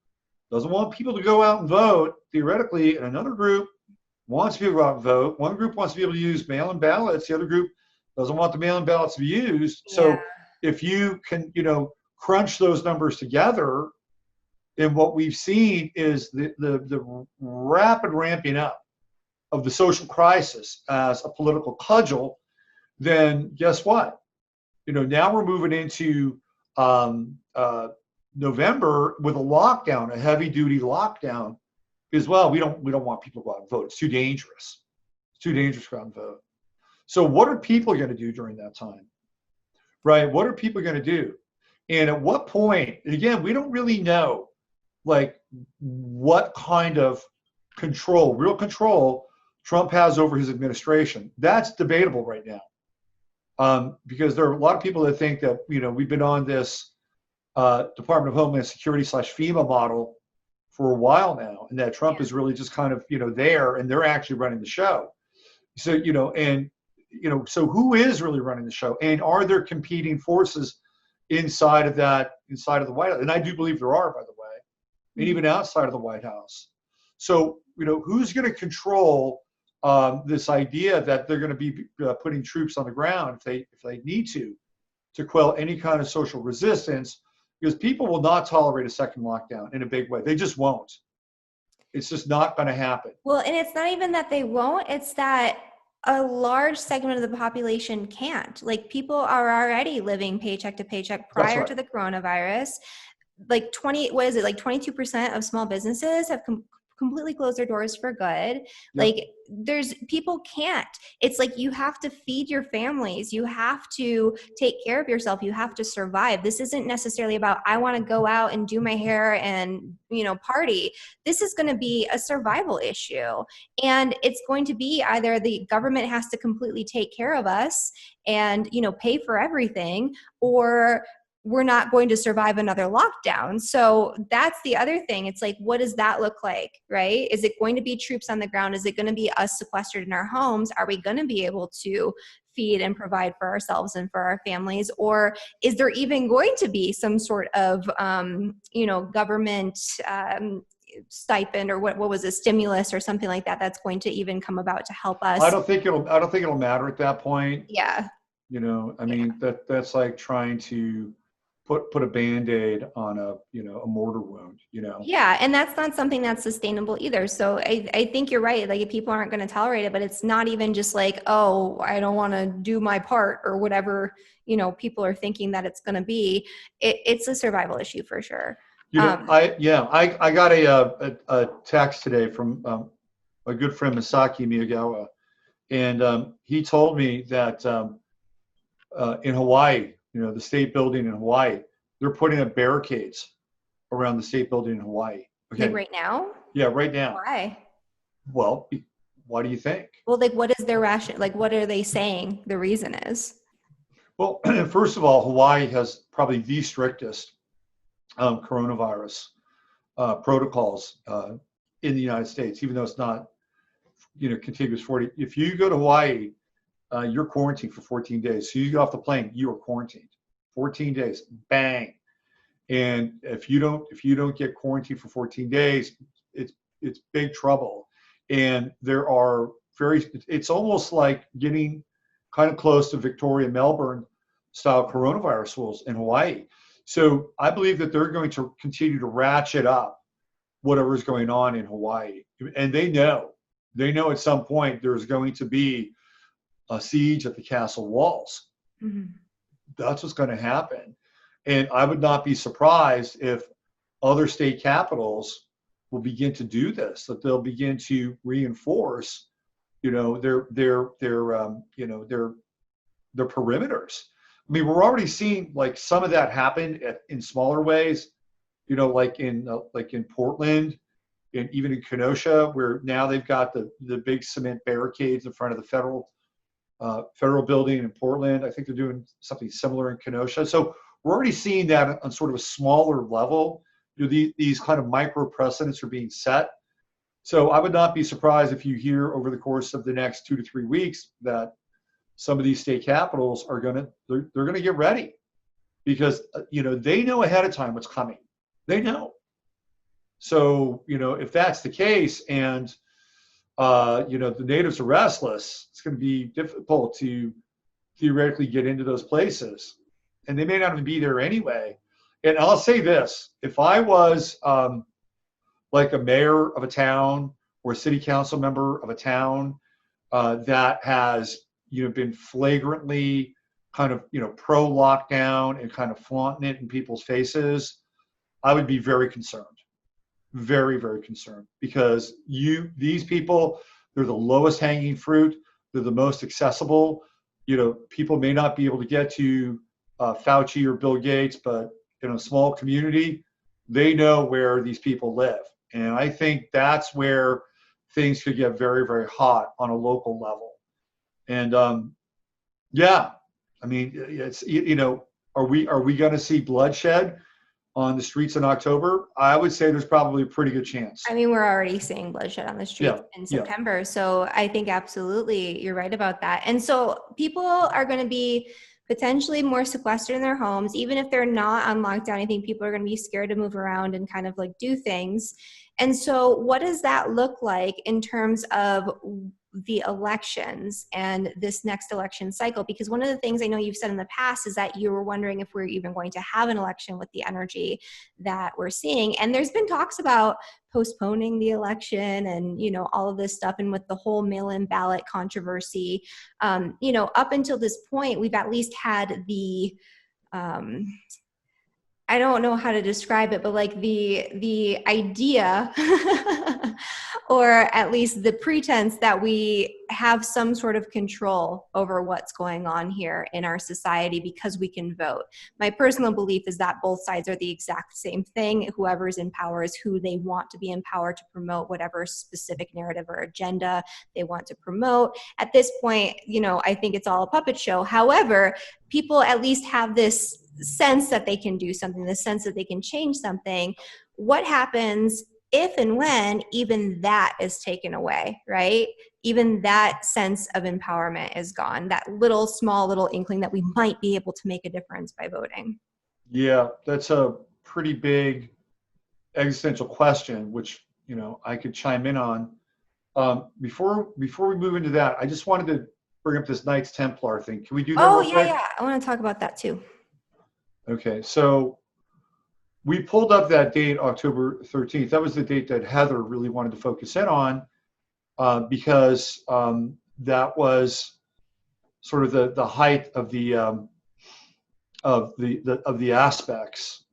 doesn't want people to go out and vote, theoretically, and another group wants people to go out and vote. One group wants to be able to use mail-in ballots. The other group doesn't want the mail-in ballots to be used. Yeah. So if you can, you know, crunch those numbers together, then what we've seen is the rapid ramping up of the social crisis as a political cudgel. Then guess what? You know, now we're moving into November with a lockdown, a heavy-duty lockdown, as well. We don't want people to go out and vote. It's too dangerous. It's too dangerous to go out and vote. So what are people going to do during that time? Right? What are people going to do? And at what point, again, we don't really know, like, what kind of control, real control, Trump has over his administration. That's debatable right now. Because there are a lot of people that think that, you know, we've been on this Department of Homeland Security / FEMA model for a while now, and that Trump is really just kind of, you know, there, and they're actually running the show. So, you know, and, you know, so who is really running the show? And are there competing forces inside of the White House? And I do believe there are, by the way, and even outside of the White House. So, you know, who's going to control this idea that they're going to be putting troops on the ground if they need to quell any kind of social resistance? Because people will not tolerate a second lockdown in a big way. They just won't. It's just not going to happen. Well, and it's not even that they won't, it's that a large segment of the population can't. Like, people are already living paycheck to paycheck prior to the coronavirus. Like 22% of small businesses have completely closed their doors for good. Yep. Like, people can't. It's like, you have to feed your families. You have to take care of yourself. You have to survive. This isn't necessarily about, I want to go out and do my hair and, you know, party. This is going to be a survival issue. And it's going to be either the government has to completely take care of us and, you know, pay for everything, or we're not going to survive another lockdown. So that's the other thing. It's like, what does that look like, right? Is it going to be troops on the ground? Is it going to be us sequestered in our homes? Are we going to be able to feed and provide for ourselves and for our families? Or is there even going to be some sort of, you know, government stipend, or what was a stimulus or something like that that's going to even come about to help us? I don't think it'll matter at that point. Yeah. You know, I mean, that's like trying to put a Band-Aid on a mortar wound, you know? Yeah. And that's not something that's sustainable either. So I think you're right. Like, if people aren't going to tolerate it, but it's not even just like, oh, I don't want to do my part or whatever, you know, people are thinking that it's going to be. It's a survival issue for sure. You know, I got a text today from a good friend, Misaki Miyagawa, and he told me that in Hawaii, you know, the state building in Hawaii, they're putting up barricades around the state building in Hawaii. Like Okay. right now? Yeah, right now. Why? Well, why do you think? Well, like what is their ration? Like what are they saying the reason is? Well, first of all, Hawaii has probably the strictest coronavirus protocols in the United States, even though it's not, contiguous 40. If you go to Hawaii, you're quarantined for 14 days. So you get off the plane, you are quarantined. 14 days, bang. And if you don't get quarantined for 14 days, it's big trouble. And it's almost like getting kind of close to Victoria, Melbourne style coronavirus rules in Hawaii. So I believe that they're going to continue to ratchet up whatever is going on in Hawaii. And they know at some point there's going to be a siege at the castle walls. Mm-hmm. That's what's going to happen. And I would not be surprised if other state capitals will begin to do this, that they'll begin to reinforce, their perimeters. I mean, we're already seeing like some of that happen in smaller ways, like in Portland and even in Kenosha, where now they've got the big cement barricades in front of the federal building in Portland. I think they're doing something similar in Kenosha. So we're already seeing that on sort of a smaller level. These kind of micro precedents are being set. So I would not be surprised if you hear over the course of the next 2 to 3 weeks that some of these state capitals are they're going to get ready, because they know ahead of time what's coming. They know. So if that's the case, and the natives are restless, it's going to be difficult to theoretically get into those places, and they may not even be there anyway. And I'll say this: if I was like a mayor of a town or a city council member of a town that has been flagrantly kind of pro lockdown and kind of flaunting it in people's faces, I would be very concerned. Very, very concerned, because these people, they're the lowest hanging fruit. They're the most accessible. People may not be able to get to Fauci or Bill Gates, but in a small community, they know where these people live. And I think that's where things could get very, very hot on a local level. And yeah, I mean, it's are we going to see bloodshed on the streets in October? I would say there's probably a pretty good chance. I mean, we're already seeing bloodshed on the streets in September. Yeah. So I think absolutely you're right about that. And so people are going to be potentially more sequestered in their homes, even if they're not on lockdown. I think people are going to be scared to move around and kind of like do things. And so what does that look like in terms of the elections and this next election cycle? Because one of the things I know you've said in the past is that you were wondering if we're even going to have an election with the energy that we're seeing. And there's been talks about postponing the election and, all of this stuff. And with the whole mail-in ballot controversy, up until this point, we've at least had the, I don't know how to describe it, but like the idea or at least the pretense that we have some sort of control over what's going on here in our society because we can vote. My personal belief is that both sides are the exact same thing. Whoever is in power is who they want to be in power to promote whatever specific narrative or agenda they want to promote. At this point, I think it's all a puppet show. However, people at least have this sense that they can do something, the sense that they can change something. What happens if and when even that is taken away, right? Even that sense of empowerment is gone, that small little inkling that we might be able to make a difference by voting. Yeah, that's a pretty big existential question, which, I could chime in on. Before we move into that, I just wanted to bring up this Knights Templar thing. Can we do that real quick? Yeah. I want to talk about that too. Okay, so we pulled up that date, October 13th. That was the date that Heather really wanted to focus in on, because that was sort of the height of the aspects.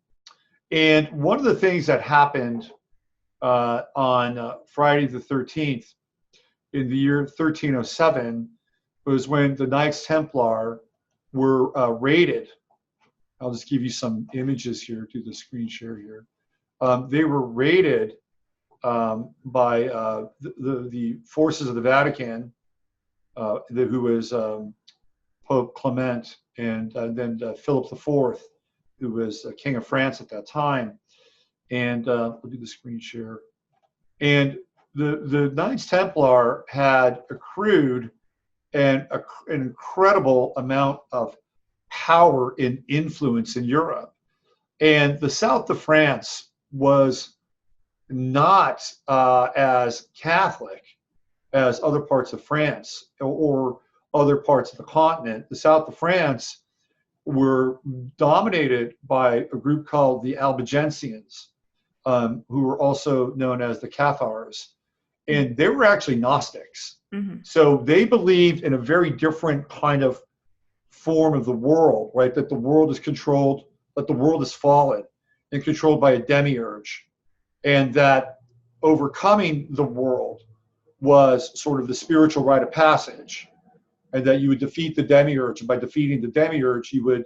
And one of the things that happened on Friday the 13th in the year 1307 was when the Knights Templar were raided. I'll just give you some images here, do the screen share here. They were raided by the forces of the Vatican, who was Pope Clement, and then Philip IV, who was King of France at that time. And I'll do the screen share. And the Knights Templar had accrued an incredible amount of power and influence in Europe. And the south of France was not as Catholic as other parts of France or other parts of the continent. The south of France were dominated by a group called the Albigensians, who were also known as the Cathars. And they were actually Gnostics. Mm-hmm. So they believed in a very different kind of form of the world, right? That the world is controlled, that the world is fallen and controlled by a demiurge, and that overcoming the world was sort of the spiritual rite of passage, and that you would defeat the demiurge, and by defeating the demiurge, you would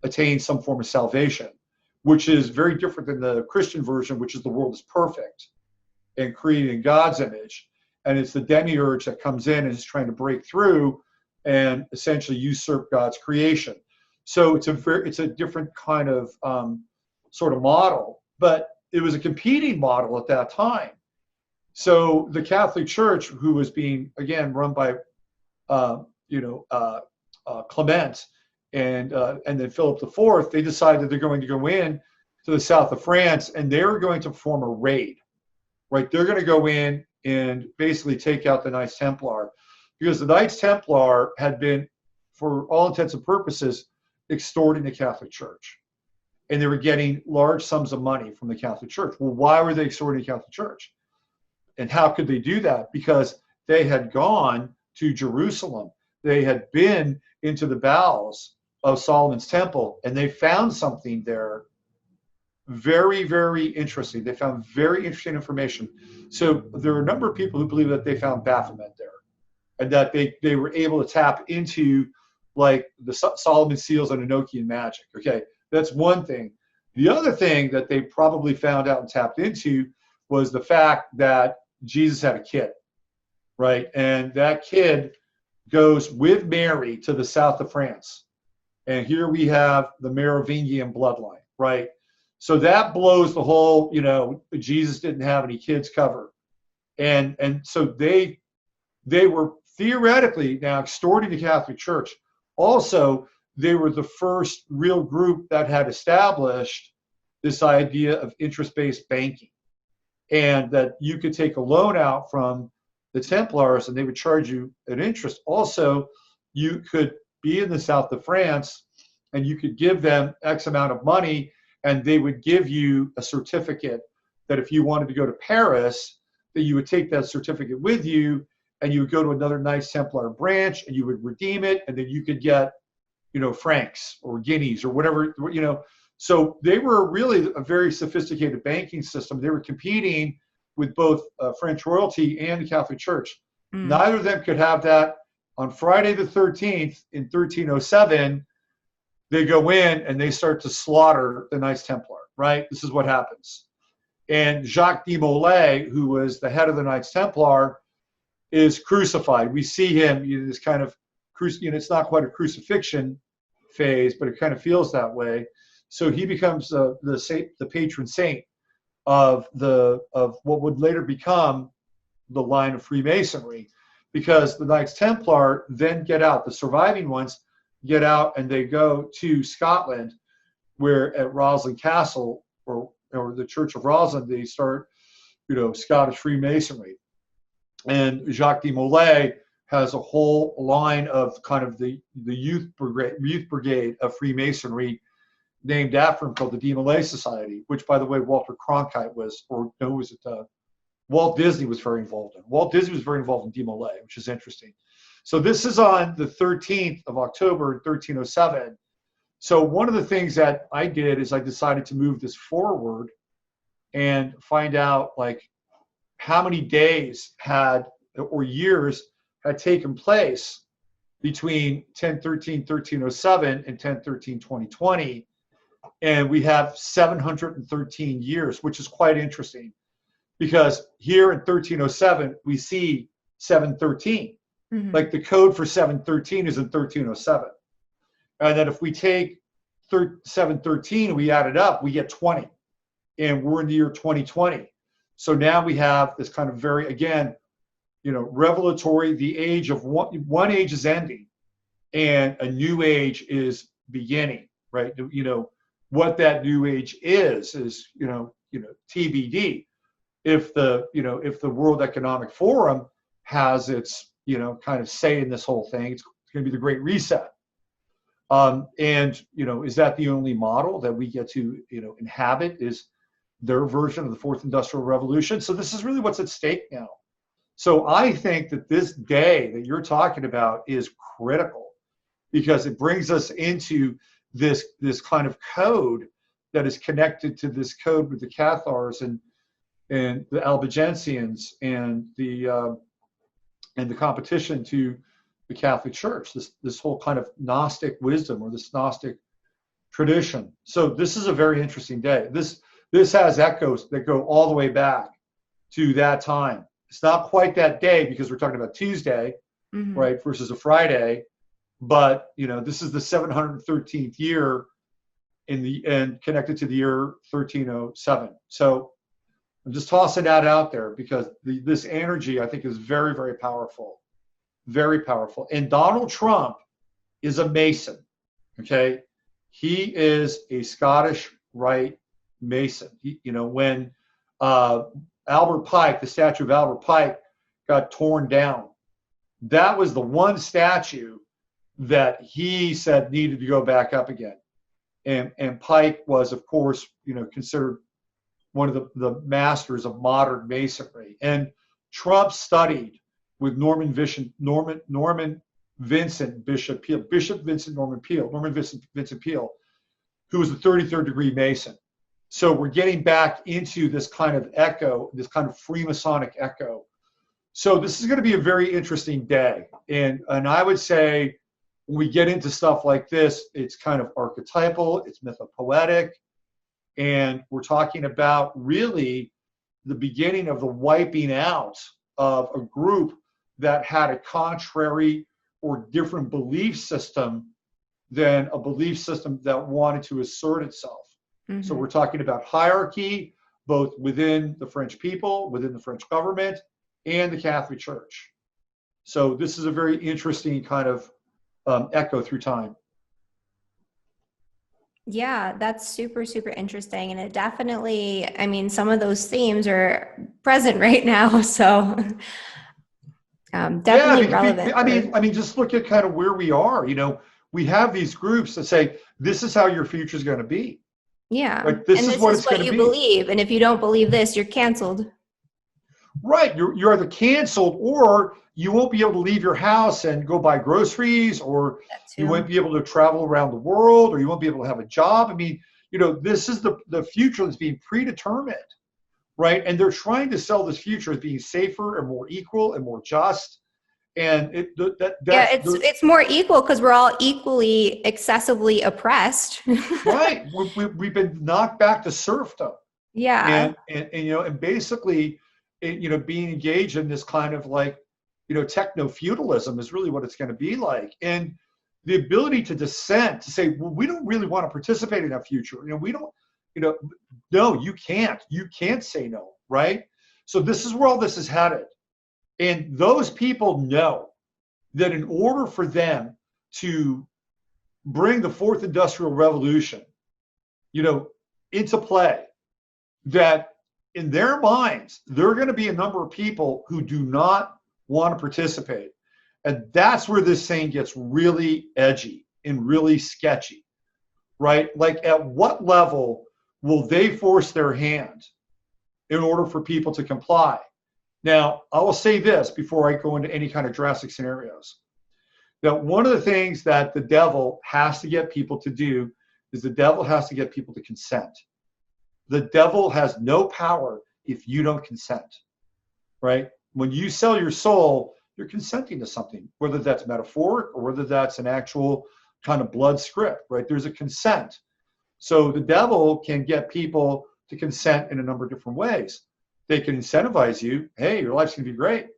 attain some form of salvation, which is very different than the Christian version, which is the world is perfect and created in God's image. And it's the demiurge that comes in and is trying to break through and essentially usurp God's creation. So it's a different kind of sort of model, but it was a competing model at that time. So the Catholic Church, who was being, again, run by Clement and then Philip IV, they decided they're going to go in to the south of France, and they were going to form a raid, right? They're going to go in and basically take out the Knights Templar, because the Knights Templar had been, for all intents and purposes, extorting the Catholic Church. And they were getting large sums of money from the Catholic Church. Well, why were they extorting the Catholic Church? And how could they do that? Because they had gone to Jerusalem. They had been into the bowels of Solomon's temple, and they found something there very, very interesting. They found very interesting information. So there are a number of people who believe that they found Baphomet there, and that they were able to tap into like the Solomon seals and Enochian magic. Okay, that's one thing. The other thing that they probably found out and tapped into was the fact that Jesus had a kid, right? And that kid goes with Mary to the south of France. And here we have the Merovingian bloodline, right? So that blows the whole, Jesus didn't have any kids cover. And so they were theoretically now extorting the Catholic Church. Also, they were the first real group that had established this idea of interest-based banking, and that you could take a loan out from the Templars and they would charge you an interest. Also, you could be in the south of France and you could give them X amount of money, and they would give you a certificate that if you wanted to go to Paris, that you would take that certificate with you and you would go to another Knights Templar branch and you would redeem it, and then you could get, francs or guineas or whatever, So they were really a very sophisticated banking system. They were competing with both French royalty and the Catholic Church. Mm. Neither of them could have that. On Friday the 13th in 1307, they go in and they start to slaughter the Knights Templar, right? This is what happens. And Jacques de Molay, who was the head of the Knights Templar, is crucified. We see him, this kind of, it's not quite a crucifixion phase, but it kind of feels that way. So he becomes the patron saint of what would later become the line of Freemasonry, because the Knights Templar then get out. The surviving ones get out and they go to Scotland, where at Roslin Castle or the Church of Roslin, they start, Scottish Freemasonry. And Jacques de Molay has a whole line of kind of the youth brigade of Freemasonry named after him, called the De Molay Society, which, by the way, Walter Cronkite Walt Disney was very involved in. Walt Disney was very involved in De Molay, which is interesting. So this is on the 13th of October, 1307. So one of the things that I did is I decided to move this forward and find out like how many days or years had taken place between 1013, 1307 and 1013, 2020. And we have 713 years, which is quite interesting, because here in 1307 we see 713. Mhm. Like the code for 713 is in 1307. And then if we take 713 and we add it up, we get 20. And we're in the year 2020. So now we have this kind of very, again, revelatory, the age of one age is ending and a new age is beginning, right? What that new age is TBD. If the World Economic Forum has its, kind of say in this whole thing, it's going to be the Great Reset. Is that the only model that we get to, inhabit? Is their version of the fourth industrial revolution? So this is really what's at stake now. So I think that this day that you're talking about is critical because it brings us into this kind of code that is connected to this code with the Cathars and the Albigensians and the competition to the Catholic Church, this whole kind of Gnostic wisdom or this Gnostic tradition. So this is a very interesting day. This has echoes that go all the way back to that time. It's not quite that day because we're talking about Tuesday, Mhm. right, versus a Friday. But this is the 713th year and connected to the year 1307. So I'm just tossing that out there because this energy I think is very, very powerful, very powerful. And Donald Trump is a Mason. Okay, he is a Scottish Rite Mason. When Albert Pike, the statue of Albert Pike, got torn down, that was the one statue that he said needed to go back up again. And Pike was, of course, considered one of the masters of modern masonry. And Trump studied with Norman Vincent Bishop Peale, Norman Vincent Peale, who was a 33rd degree Mason. So we're getting back into this kind of echo, this kind of Freemasonic echo. So this is going to be a very interesting day. And I would say when we get into stuff like this, it's kind of archetypal, it's mythopoetic, and we're talking about really the beginning of the wiping out of a group that had a contrary or different belief system than a belief system that wanted to assert itself. Mm-hmm. So we're talking about hierarchy, both within the French people, within the French government, and the Catholic Church. So this is a very interesting kind of echo through time. Yeah, that's super, super interesting. And it definitely, I mean, some of those themes are present right now. So definitely relevant. I mean, just look at kind of where we are. We have these groups that say, this is how your future is going to be. Yeah. Like, this is what you believe. And if you don't believe this, you're canceled. Right. You're either canceled or you won't be able to leave your house and go buy groceries, or you won't be able to travel around the world, or you won't be able to have a job. I mean, this is the future that's being predetermined, right? And they're trying to sell this future as being safer and more equal and more just. And it's more equal because we're all equally excessively oppressed. Right. We've been knocked back to serfdom. Yeah. And basically, being engaged in this kind of like, techno-feudalism is really what it's going to be like. And the ability to dissent, to say, well, we don't really want to participate in that future. We don't, no, you can't. You can't say no, right? So this is where all this is headed. And those people know that in order for them to bring the fourth industrial revolution, into play, that in their minds, there are going to be a number of people who do not want to participate. And that's where this thing gets really edgy and really sketchy, right? Like, at what level will they force their hand in order for people to comply? Now, I will say this before I go into any kind of drastic scenarios, that one of the things that the devil has to get people to do is the devil has to get people to consent. The devil has no power if you don't consent, right? When you sell your soul, you're consenting to something, whether that's metaphoric or whether that's an actual kind of blood script, right? There's a consent. So the devil can get people to consent in a number of different ways. they can incentivize you. Hey, your life's gonna be great,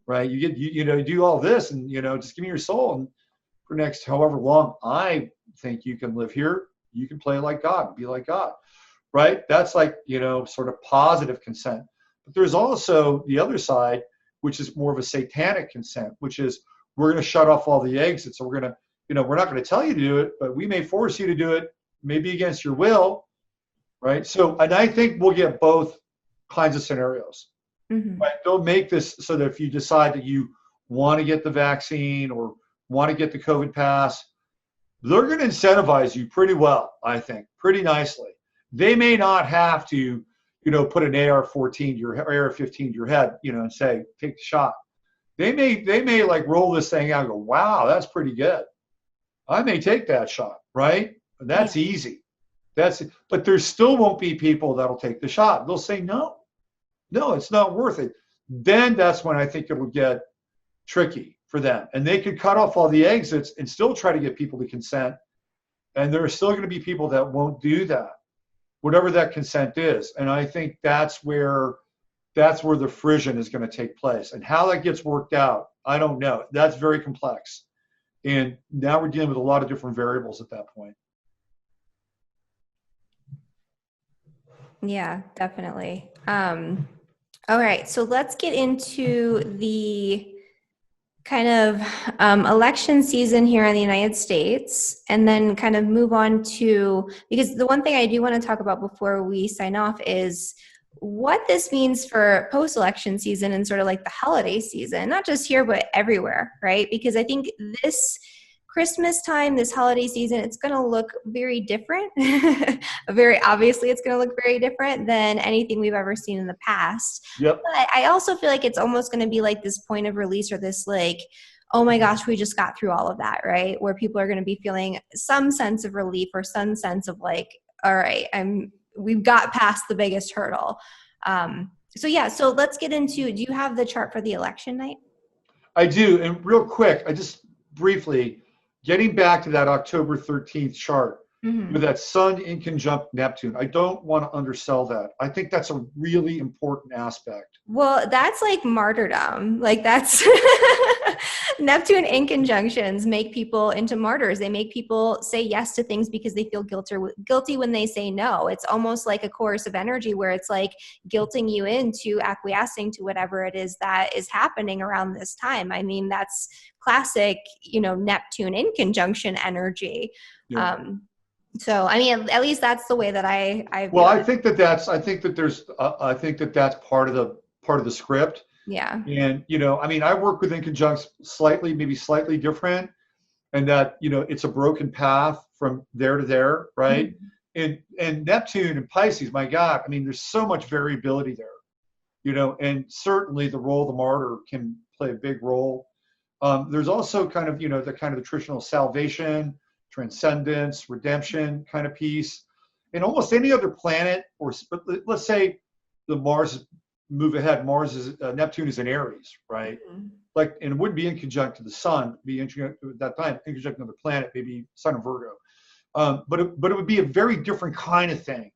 right? You do all this, and just give me your soul, and for next however long I think you can live here, you can play like God, be like God, right? That's like sort of positive consent. But there's also the other side, which is more of a satanic consent, which is we're going to shut off all the exits. So we're going to, we're not going to tell you to do it, but we may force you to do it, maybe against your will, right? So, and I think we'll get both kinds of scenarios. Mm-hmm. Right? They'll make this so that if you decide that you want to get the vaccine or want to get the COVID pass, they're going to incentivize you pretty well, I think, pretty nicely. They may not have to, put an AR-14 to your AR-15 to your head, and say, take the shot. They may like roll this thing out and go, wow, that's pretty good. I may take that shot, right? That's easy. But there still won't be people that'll take the shot. They'll say, no, it's not worth it. Then that's when I think it will get tricky for them. And they could cut off all the exits and still try to get people to consent. And there are still going to be people that won't do that, whatever that consent is. And I think that's where the frisson is going to take place. And how that gets worked out, I don't know. That's very complex. And now we're dealing with a lot of different variables at that point. Yeah, definitely. All right, so let's get into the kind of election season here in the United States, and then kind of move on to, because the one thing I do want to talk about before we sign off is what this means for post-election season and sort of like the holiday season, not just here, but everywhere, right? Because I think this Christmas time, this holiday season, it's going to look very different. Very obviously, it's going to look very different than anything we've ever seen in the past. Yep. But I also feel like it's almost going to be like this point of release, or this like, oh my gosh, we just got through all of that, right? Where people are going to be feeling some sense of relief or some sense of like, all right, we've got past the biggest hurdle. So let's get into, do you have the chart for the election night? I do. And real quick, I just briefly, getting back to that October 13th chart, with that sun in conjunct Neptune, I don't want to undersell that. I think that's a really important aspect. Well, that's like martyrdom. Like that's Neptune in conjunctions make people into martyrs. They make people say yes to things because they feel guilty when they say no. It's almost like a coercive energy where it's like guilting you into acquiescing to whatever it is that is happening around this time. I mean, that's classic, Neptune in conjunction energy. Yeah. So, I mean, at least that's the way that I think that that's part of the script. Yeah. And, I work with inconjuncts maybe slightly different, and that, it's a broken path from there to there, right? Mm-hmm. And Neptune and Pisces, my God, there's so much variability there, and certainly the role of the martyr can play a big role. There's also kind of, the kind of the traditional salvation, transcendence, redemption kind of piece. And almost any other planet, or let's say the Mars move ahead, Neptune is in Aries, right? Mm-hmm. And it wouldn't be in conjunct to the sun, be in conjunct at that time, in conjunct to another planet, maybe Sun and Virgo. But it would be a very different kind of thing,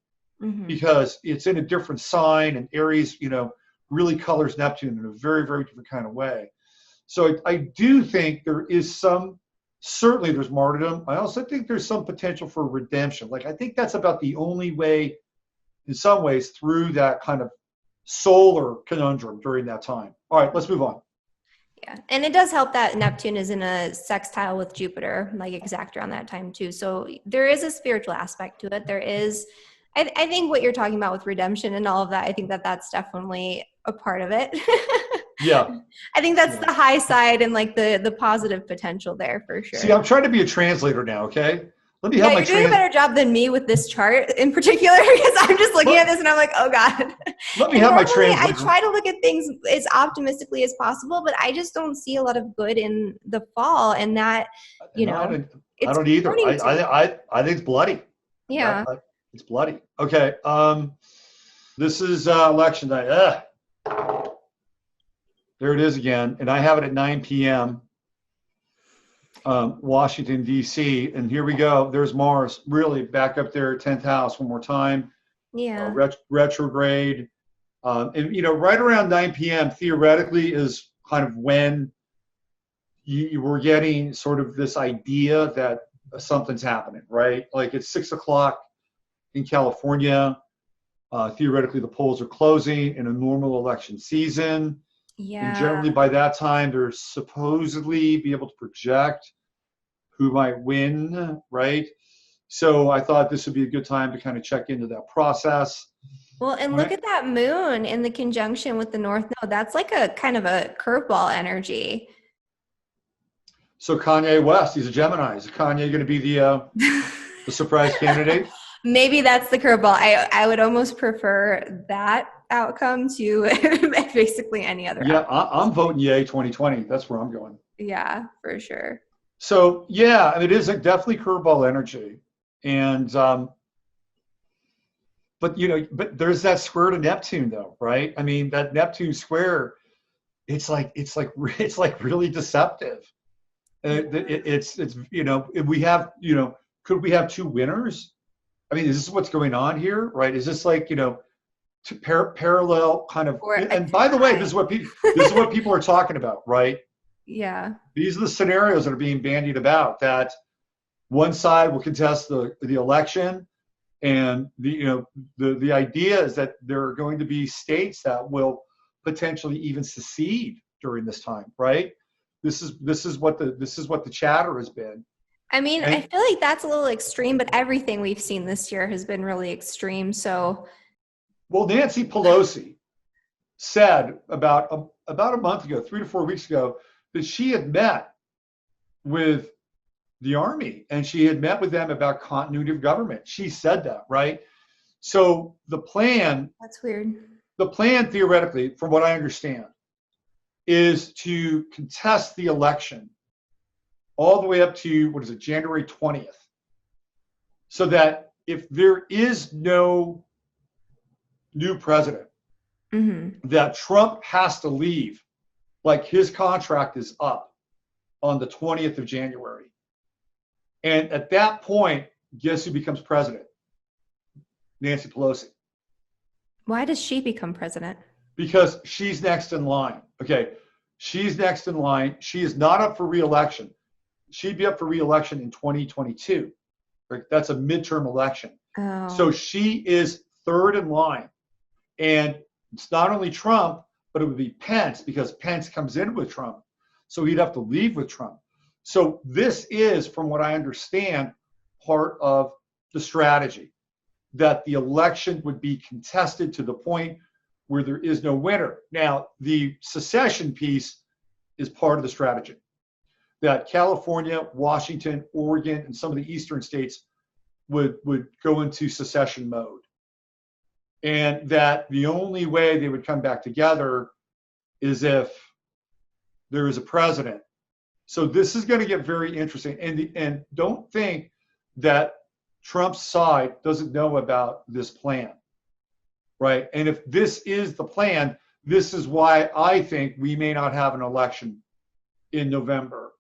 because it's in a different sign, and Aries, really colors Neptune in a very, very different kind of way. So I do think there is certainly there's martyrdom. I also think there's some potential for redemption. I think that's about the only way, in some ways, through that kind of solar conundrum during that time. All right, let's move on. Yeah, and it does help that Neptune is in a sextile with Jupiter, exact around that time too. So there is a spiritual aspect to it. There is, I think what you're talking about with redemption and all of that, I think that that's definitely a part of it. Yeah. I think that's the high side and the positive potential there for sure. See, I'm trying to be a translator now, okay? Let me have my you're doing a better job than me with this chart in particular, because I'm just looking at this and I'm like, oh God. Let me have my translator. I try to look at things as optimistically as possible, but I just don't see a lot of good in the fall, and that, I don't either. I think it's bloody. Yeah. It's bloody. Okay. This is election night. There it is again, and I have it at 9 p.m. Washington, D.C., and here we go. There's Mars, really back up there, 10th house one more time. Yeah. Retrograde. And, right around 9 p.m. theoretically is kind of when you were getting sort of this idea that something's happening, right? Like it's 6 o'clock in California. Theoretically, the polls are closing in a normal election season. Yeah. And generally by that time, they're supposedly be able to project who might win, right? So I thought this would be a good time to kind of check into that process. Well, and look at that moon in the conjunction with the North Node. That's like a kind of a curveball energy. So Kanye West, he's a Gemini. Is Kanye going to be the surprise candidate? Maybe that's the curveball. I would almost prefer that outcome to basically any other. Yeah, I'm voting yay 2020. That's where I'm going. Yeah, for sure. So yeah, it is definitely curveball energy, and but there's that square to Neptune though, right? I mean, that Neptune square, it's like really deceptive. It's we have could we have two winners? I mean, is this what's going on here, right? Is this like parallel kind of? And by the way, this is what people are talking about, right? Yeah. These are the scenarios that are being bandied about. That one side will contest the election, and the idea is that there are going to be states that will potentially even secede during this time, right? This is what the chatter has been. I mean, I feel like that's a little extreme, but everything we've seen this year has been really extreme. So, well, Nancy Pelosi said about a month ago, 3 to 4 weeks ago, that she had met with the Army and she had met with them about continuity of government. She said that, right? So the plan. That's weird. The plan, theoretically, from what I understand, is to contest the election all the way up to, January 20th. So that if there is no new president, that Trump has to leave, like his contract is up on the 20th of January. And at that point, guess who becomes president? Nancy Pelosi. Why does she become president? Because she's next in line. Okay, she's next in line. She is not up for re-election. She'd be up for re-election in 2022. Right? That's a midterm election. Oh. So she is third in line. And it's not only Trump, but it would be Pence, because Pence comes in with Trump. So he'd have to leave with Trump. So this is, from what I understand, part of the strategy, that the election would be contested to the point where there is no winner. Now, the secession piece is part of the strategy, that California, Washington, Oregon, and some of the eastern states would go into secession mode. And that the only way they would come back together is if there is a president. So this is going to get very interesting. And don't think that Trump's side doesn't know about this plan, right? And if this is the plan, this is why I think we may not have an election in November.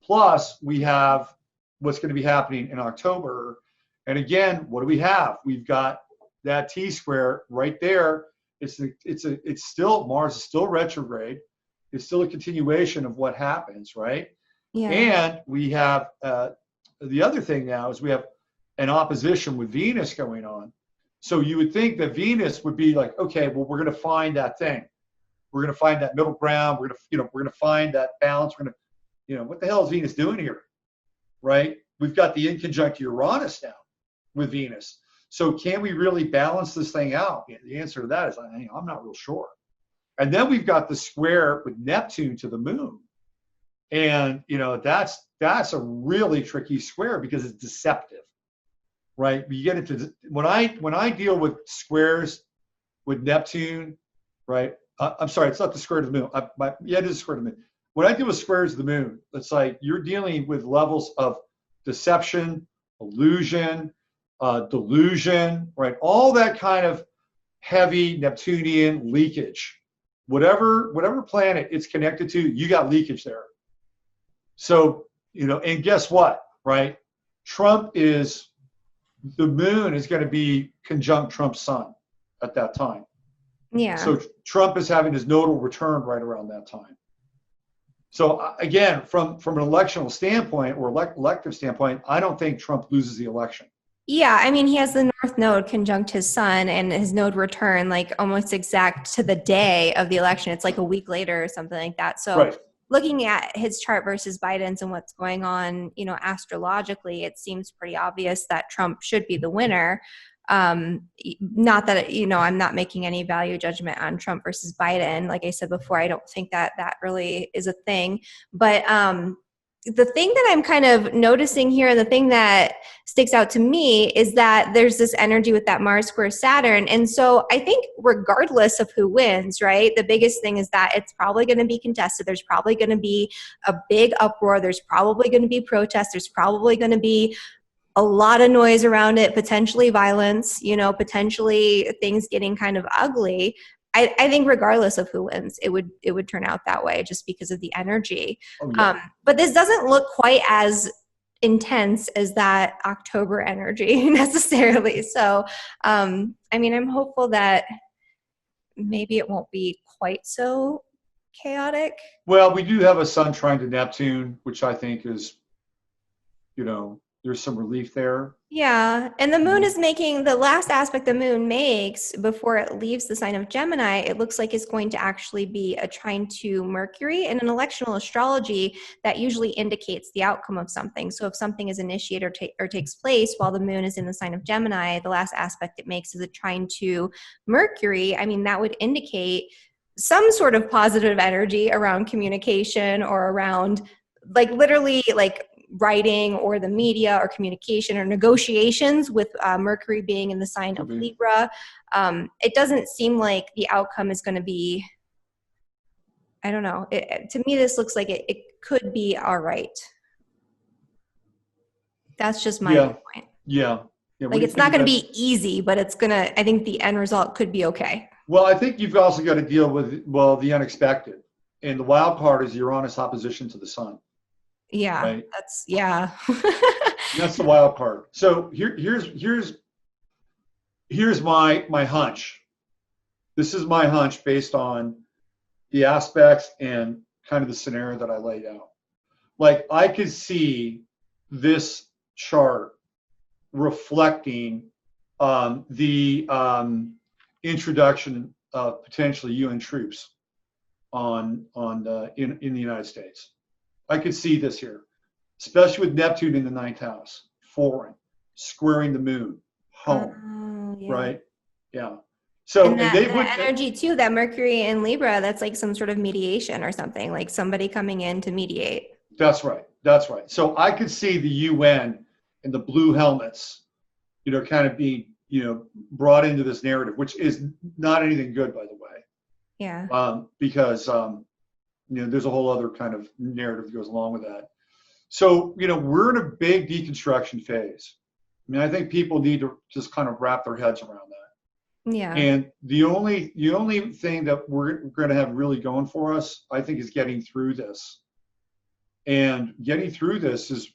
Plus, we have what's going to be happening in October. And again, what do we have? We've got that T-square right there. It's still, Mars is still retrograde. It's still a continuation of what happens, right? Yeah. And we have the other thing now is we have an opposition with Venus going on. So you would think that Venus would be like, okay, well, we're going to find that thing. We're going to find that middle ground. We're going to find that balance. We're going to, what the hell is Venus doing here, right? We've got the inconjunct Uranus now with Venus. So can we really balance this thing out? The answer to that is I'm not real sure. And then we've got the square with Neptune to the moon. And, that's a really tricky square because it's deceptive, right? You get into, when I deal with squares with Neptune, right? I'm sorry, it's not the square to the moon. It is the square to the moon. When I deal with squares to the moon, it's like you're dealing with levels of deception, illusion, delusion, right? All that kind of heavy Neptunian leakage. Whatever planet it's connected to, you got leakage there. So, and guess what, right? The moon is going to be conjunct Trump's sun at that time. Yeah. So Trump is having his nodal return right around that time. So again, from an electional standpoint or elective standpoint, I don't think Trump loses the election. Yeah, I mean, he has the North Node conjunct his sun, and his node return like almost exact to the day of the election. It's like a week later or something like that. So Right. looking at his chart versus Biden's and what's going on, astrologically, it seems pretty obvious that Trump should be the winner. Not that, I'm not making any value judgment on Trump versus Biden. Like I said before, I don't think that that really is a thing. But the thing that I'm kind of noticing here, and the thing that sticks out to me, is that there's this energy with that Mars square Saturn. And so I think regardless of who wins, right, the biggest thing is that it's probably going to be contested. There's probably going to be a big uproar. There's probably going to be protests. There's probably going to be a lot of noise around it, potentially violence, potentially things getting kind of ugly. I think regardless of who wins, it would turn out that way just because of the energy. Oh, yeah. But this doesn't look quite as intense as that October energy necessarily. So, I'm hopeful that maybe it won't be quite so chaotic. Well, we do have a sun trine to Neptune, which I think is, there's some relief there. Yeah, and the moon is making the last aspect the moon makes before it leaves the sign of Gemini. It looks like it's going to actually be a trine to Mercury. In an electional astrology, that usually indicates the outcome of something. So if something is initiated or takes place while the moon is in the sign of Gemini, the last aspect it makes is a trine to Mercury. I mean, that would indicate some sort of positive energy around communication or around literally writing or the media or communication or negotiations with Mercury being in the sign of Libra. It doesn't seem like the outcome is going to be, I don't know. To me, this looks like it could be all right. That's just my point. Yeah. It's not going to be easy, but I think the end result could be okay. Well, I think you've also got to deal with, the unexpected. And the wild card is Uranus opposition to the sun. Yeah, right? That's the wild card. So here's my hunch. This is my hunch based on the aspects and kind of the scenario that I laid out. Like I could see this chart reflecting the introduction of potentially UN troops in the United States. I could see this here, especially with Neptune in the ninth house, foreign, squaring the moon, home, right? Yeah. So and they would energy too. That Mercury in Libra, that's like some sort of mediation or something, like somebody coming in to mediate. That's right. So I could see the UN and the blue helmets, kind of being, brought into this narrative, which is not anything good, by the way. Yeah. Because there's a whole other kind of narrative that goes along with that. So, we're in a big deconstruction phase. I mean, I think people need to just kind of wrap their heads around that. Yeah. And the only thing that we're going to have really going for us, I think, is getting through this. And getting through this is,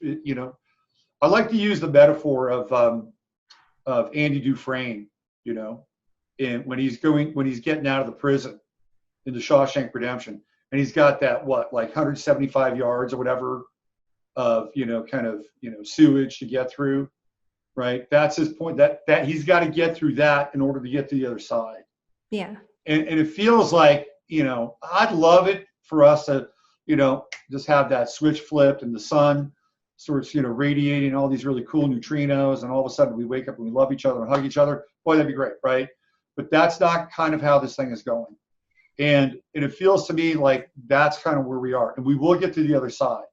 I like to use the metaphor of Andy Dufresne, and when he's getting out of the prison in the Shawshank Redemption. And he's got that, 175 yards or whatever of, sewage to get through, right? That's his point, that he's got to get through that in order to get to the other side. Yeah. And it feels like, I'd love it for us to, just have that switch flipped and the sun starts, radiating all these really cool neutrinos. And all of a sudden we wake up and we love each other and hug each other. Boy, that'd be great, right? But that's not kind of how this thing is going. And it feels to me like that's kind of where we are. And we will get to the other side.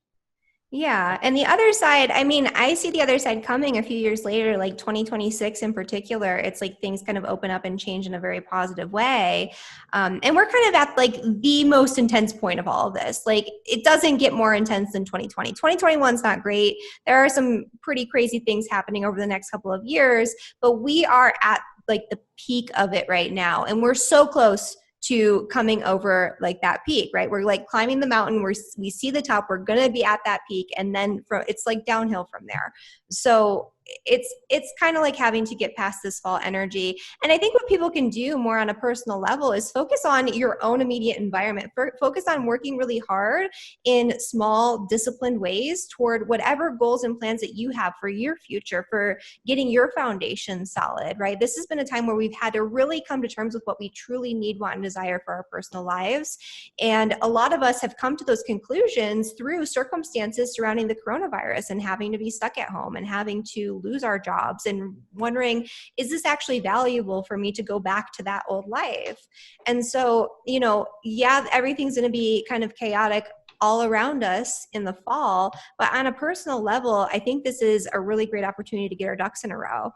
Yeah. And the other side, I see the other side coming a few years later, like 2026 in particular. It's like things kind of open up and change in a very positive way. And we're kind of at the most intense point of all of this. Like it doesn't get more intense than 2020. 2021 is not great. There are some pretty crazy things happening over the next couple of years, but we are at the peak of it right now. And we're so close to coming over that peak, right? We're climbing the mountain, we see the top, we're going to be at that peak. And then it's downhill from there. So it's kind of like having to get past this fall energy. And I think what people can do more on a personal level is focus on your own immediate environment. Focus on working really hard in small, disciplined ways toward whatever goals and plans that you have for your future, for getting your foundation solid, right? This has been a time where we've had to really come to terms with what we truly need, want, and desire for our personal lives. And a lot of us have come to those conclusions through circumstances surrounding the coronavirus and having to be stuck at home and having to lose our jobs and wondering, is this actually valuable for me to go back to that old life? And so, yeah, everything's going to be kind of chaotic all around us in the fall, but on a personal level, I think this is a really great opportunity to get our ducks in a row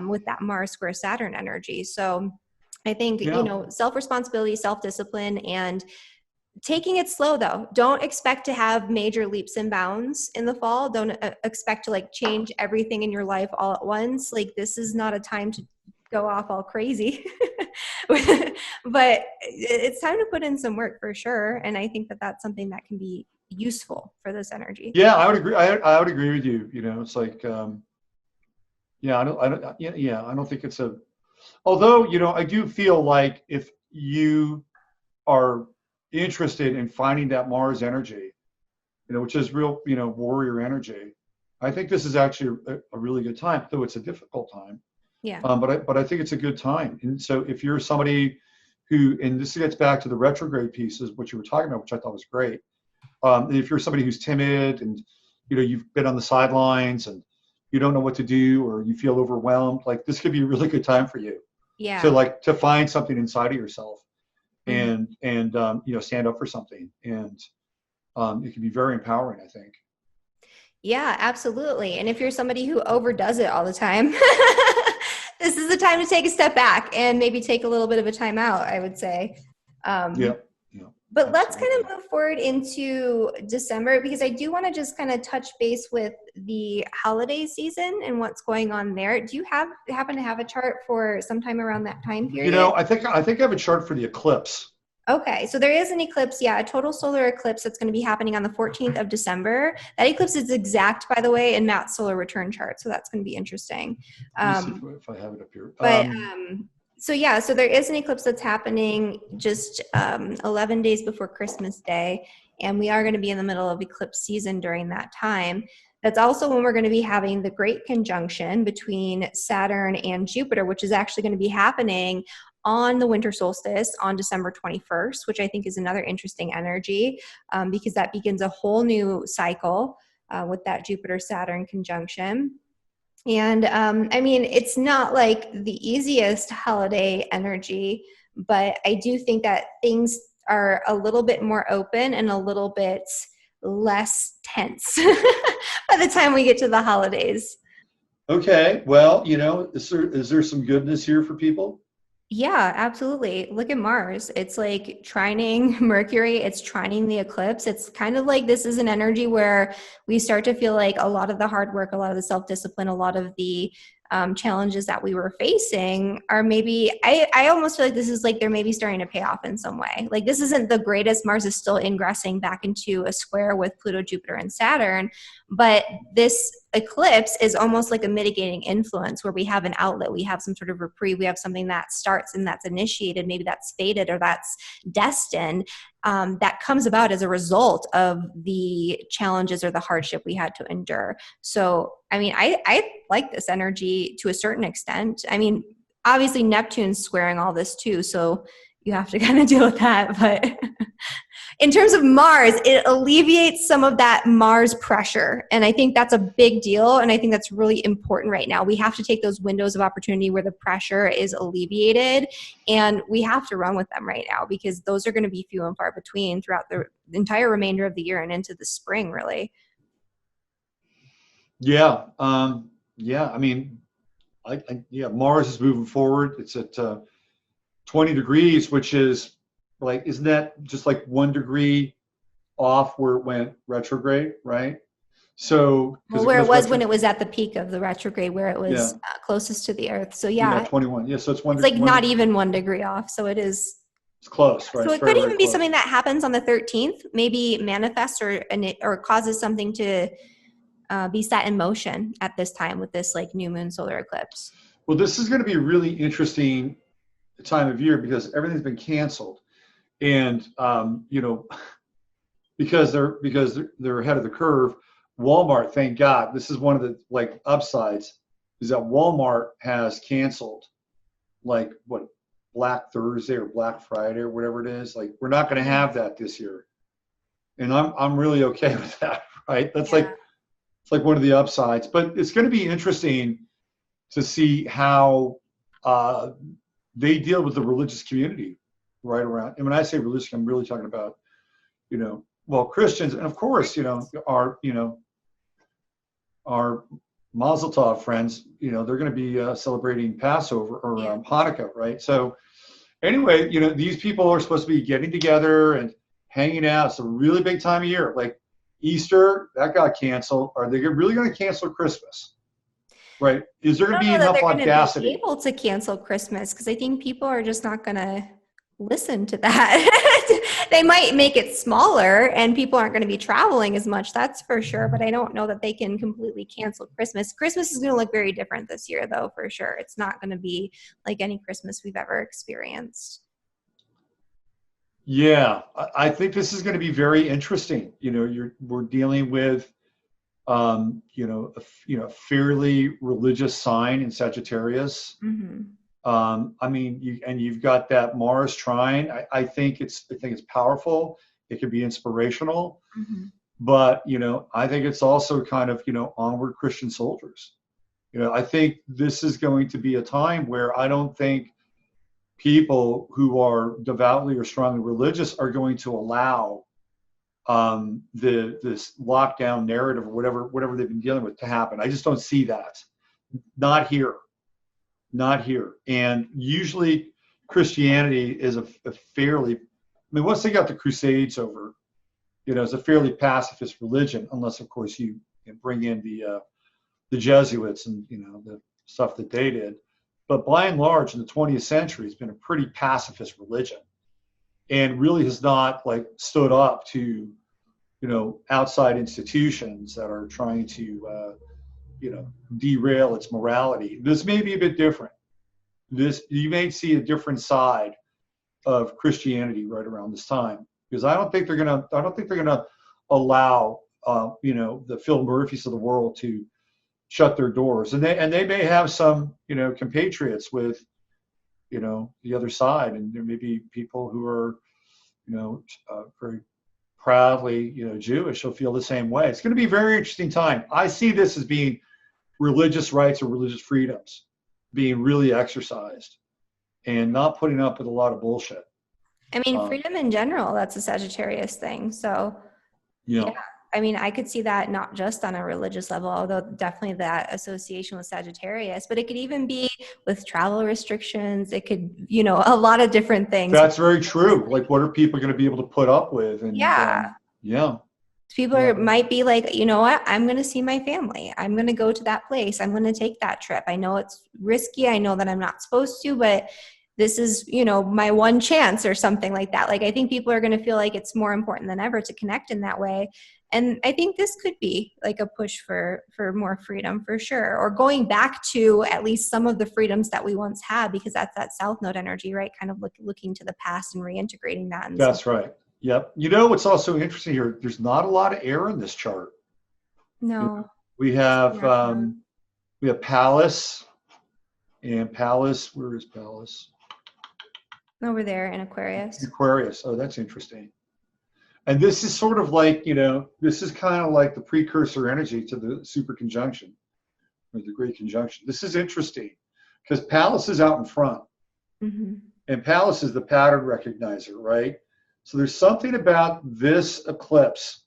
with that Mars square Saturn energy. So I think, self-responsibility, self-discipline, and taking it slow though. Don't expect to have major leaps and bounds in the fall. Don't expect to like change everything in your life all at once. Like, this is not a time to go off all crazy, but it's time to put in some work for sure. And I think that that's something that can be useful for this energy. Yeah, I would agree. I would agree with you. It's like, I don't think it's although, I do feel like if you are interested in finding that Mars energy, which is real, warrior energy, I think this is actually a really good time, though it's a difficult time. Yeah. But I think it's a good time. And so if you're somebody who, and this gets back to the retrograde pieces, what you were talking about, which I thought was great. If you're somebody who's timid and, you've been on the sidelines and you don't know what to do, or you feel overwhelmed, like this could be a really good time for you. Yeah. To find something inside of yourself and stand up for something. And it can be very empowering, I think. Yeah, absolutely. And if you're somebody who overdoes it all the time, this is the time to take a step back and maybe take a little bit of a time out, I would say. But let's kind of move forward into December, because I do want to just kind of touch base with the holiday season and what's going on there. Do you happen to have a chart for sometime around that time period? I think I have a chart for the eclipse. Okay, so there is an eclipse, a total solar eclipse that's going to be happening on the 14th of December. That eclipse is exact, by the way, in Matt's solar return chart, so that's going to be interesting. Let me see if I have it up here. So there is an eclipse that's happening just 11 days before Christmas Day, and we are going to be in the middle of eclipse season during that time. That's also when we're going to be having the great conjunction between Saturn and Jupiter, which is actually going to be happening on the winter solstice on December 21st, which I think is another interesting energy because that begins a whole new cycle with that Jupiter-Saturn conjunction. And it's not like the easiest holiday energy, but I do think that things are a little bit more open and a little bit less tense by the time we get to the holidays. Okay. Well, is there some goodness here for people? Yeah, absolutely. Look at Mars. It's like trining Mercury. It's trining the eclipse. It's kind of like this is an energy where we start to feel like a lot of the hard work, a lot of the self-discipline, a lot of the challenges that we were facing are maybe, I almost feel like this is like they're maybe starting to pay off in some way. Like this isn't the greatest. Mars is still ingressing back into a square with Pluto, Jupiter, and Saturn. But this eclipse is almost like a mitigating influence where we have an outlet, we have some sort of reprieve, we have something that starts and that's initiated, maybe that's fated or that's destined, that comes about as a result of the challenges or the hardship we had to endure. So, I like this energy to a certain extent. Obviously Neptune's squaring all this too, so you have to kind of deal with that. But in terms of Mars, it alleviates some of that Mars pressure. And I think that's a big deal. And I think that's really important right now. We have to take those windows of opportunity where the pressure is alleviated, and we have to run with them right now because those are going to be few and far between throughout the entire remainder of the year and into the spring, really. Yeah. Mars is moving forward. It's at 20 degrees, which is like, isn't that just like 1 degree off where it went retrograde, right? So where it was when it was at the peak of the retrograde, where it was closest to the Earth. So yeah, 21. Yeah, so it's it's like not even 1 degree off. So it is. It's close, right? So it could even be something that happens on the 13th, maybe manifests or causes something to be set in motion at this time with this like new moon solar eclipse? Well, this is going to be a really interesting time of year because everything's been canceled, and because they're ahead of the curve. Walmart, thank God, this is one of the like upsides, is that Walmart has canceled like what, Black Thursday or Black Friday or whatever it is. Like, we're not going to have that this year, and I'm really okay with that. Right? That's like, it's like one of the upsides. But it's going to be interesting to see how they deal with the religious community right around. And when I say religious, I'm really talking about, well, Christians, and of course, our Mazel Tov friends, they're going to be celebrating Passover or Hanukkah, right? So anyway, these people are supposed to be getting together and hanging out. It's a really big time of year. Like Easter, that got canceled. Are they really going to cancel Christmas? Right? Is there going to be enough audacity? Be able to cancel Christmas, because I think people are just not going to listen to that. They might make it smaller and people aren't going to be traveling as much, that's for sure, but I don't know that they can completely cancel Christmas. Christmas is going to look very different this year, though, for sure. It's not going to be like any Christmas we've ever experienced. Yeah, I think this is going to be very interesting. We're dealing with a fairly religious sign in Sagittarius. Mm-hmm. You've got that Mars trine. I think it's powerful. It can be inspirational, mm-hmm. but I think it's also kind of onward Christian soldiers. I think this is going to be a time where I don't think people who are devoutly or strongly religious are going to allow this lockdown narrative or whatever they've been dealing with to happen. I just don't see that. Not here. And usually Christianity is a fairly, once they got the Crusades over, it's a fairly pacifist religion, unless of course you bring in the Jesuits and the stuff that they did. But by and large, in the 20th century, it's been a pretty pacifist religion, and really has not like stood up to outside institutions that are trying to derail its morality. This may be a bit different. You may see a different side of Christianity right around this time, because I don't think they're gonna allow the Phil Murphys of the world to shut their doors, and they may have some compatriots with the other side, and there may be people who are very proudly Jewish who'll feel the same way. It's going to be a very interesting time. I see this as being religious rights or religious freedoms being really exercised, and not putting up with a lot of bullshit. I mean, freedom in general, that's a Sagittarius thing. So yeah, I could see that not just on a religious level, although definitely that association with Sagittarius, but it could even be with travel restrictions. It could, a lot of different things. That's very true. Like, what are people going to be able to put up with? And people might be like, you know what, I'm going to see my family. I'm going to go to that place. I'm going to take that trip. I know it's risky. I know that I'm not supposed to, but this is, my one chance or something like that. Like, I think people are going to feel like it's more important than ever to connect in that way. And I think this could be like a push for more freedom, for sure, or going back to at least some of the freedoms that we once had, because that's that South Node energy, right? Kind of looking to the past and reintegrating that. That's right. Yep. what's also interesting here, there's not a lot of air in this chart. No. We have Pallas, and Pallas, where is Pallas? Over there in Aquarius. Aquarius. Oh, that's interesting. And this is sort of like, this is kind of like the precursor energy to the super conjunction, or the great conjunction. This is interesting because Pallas is out in front. Mm-hmm. And Pallas is the pattern recognizer, right? So there's something about this eclipse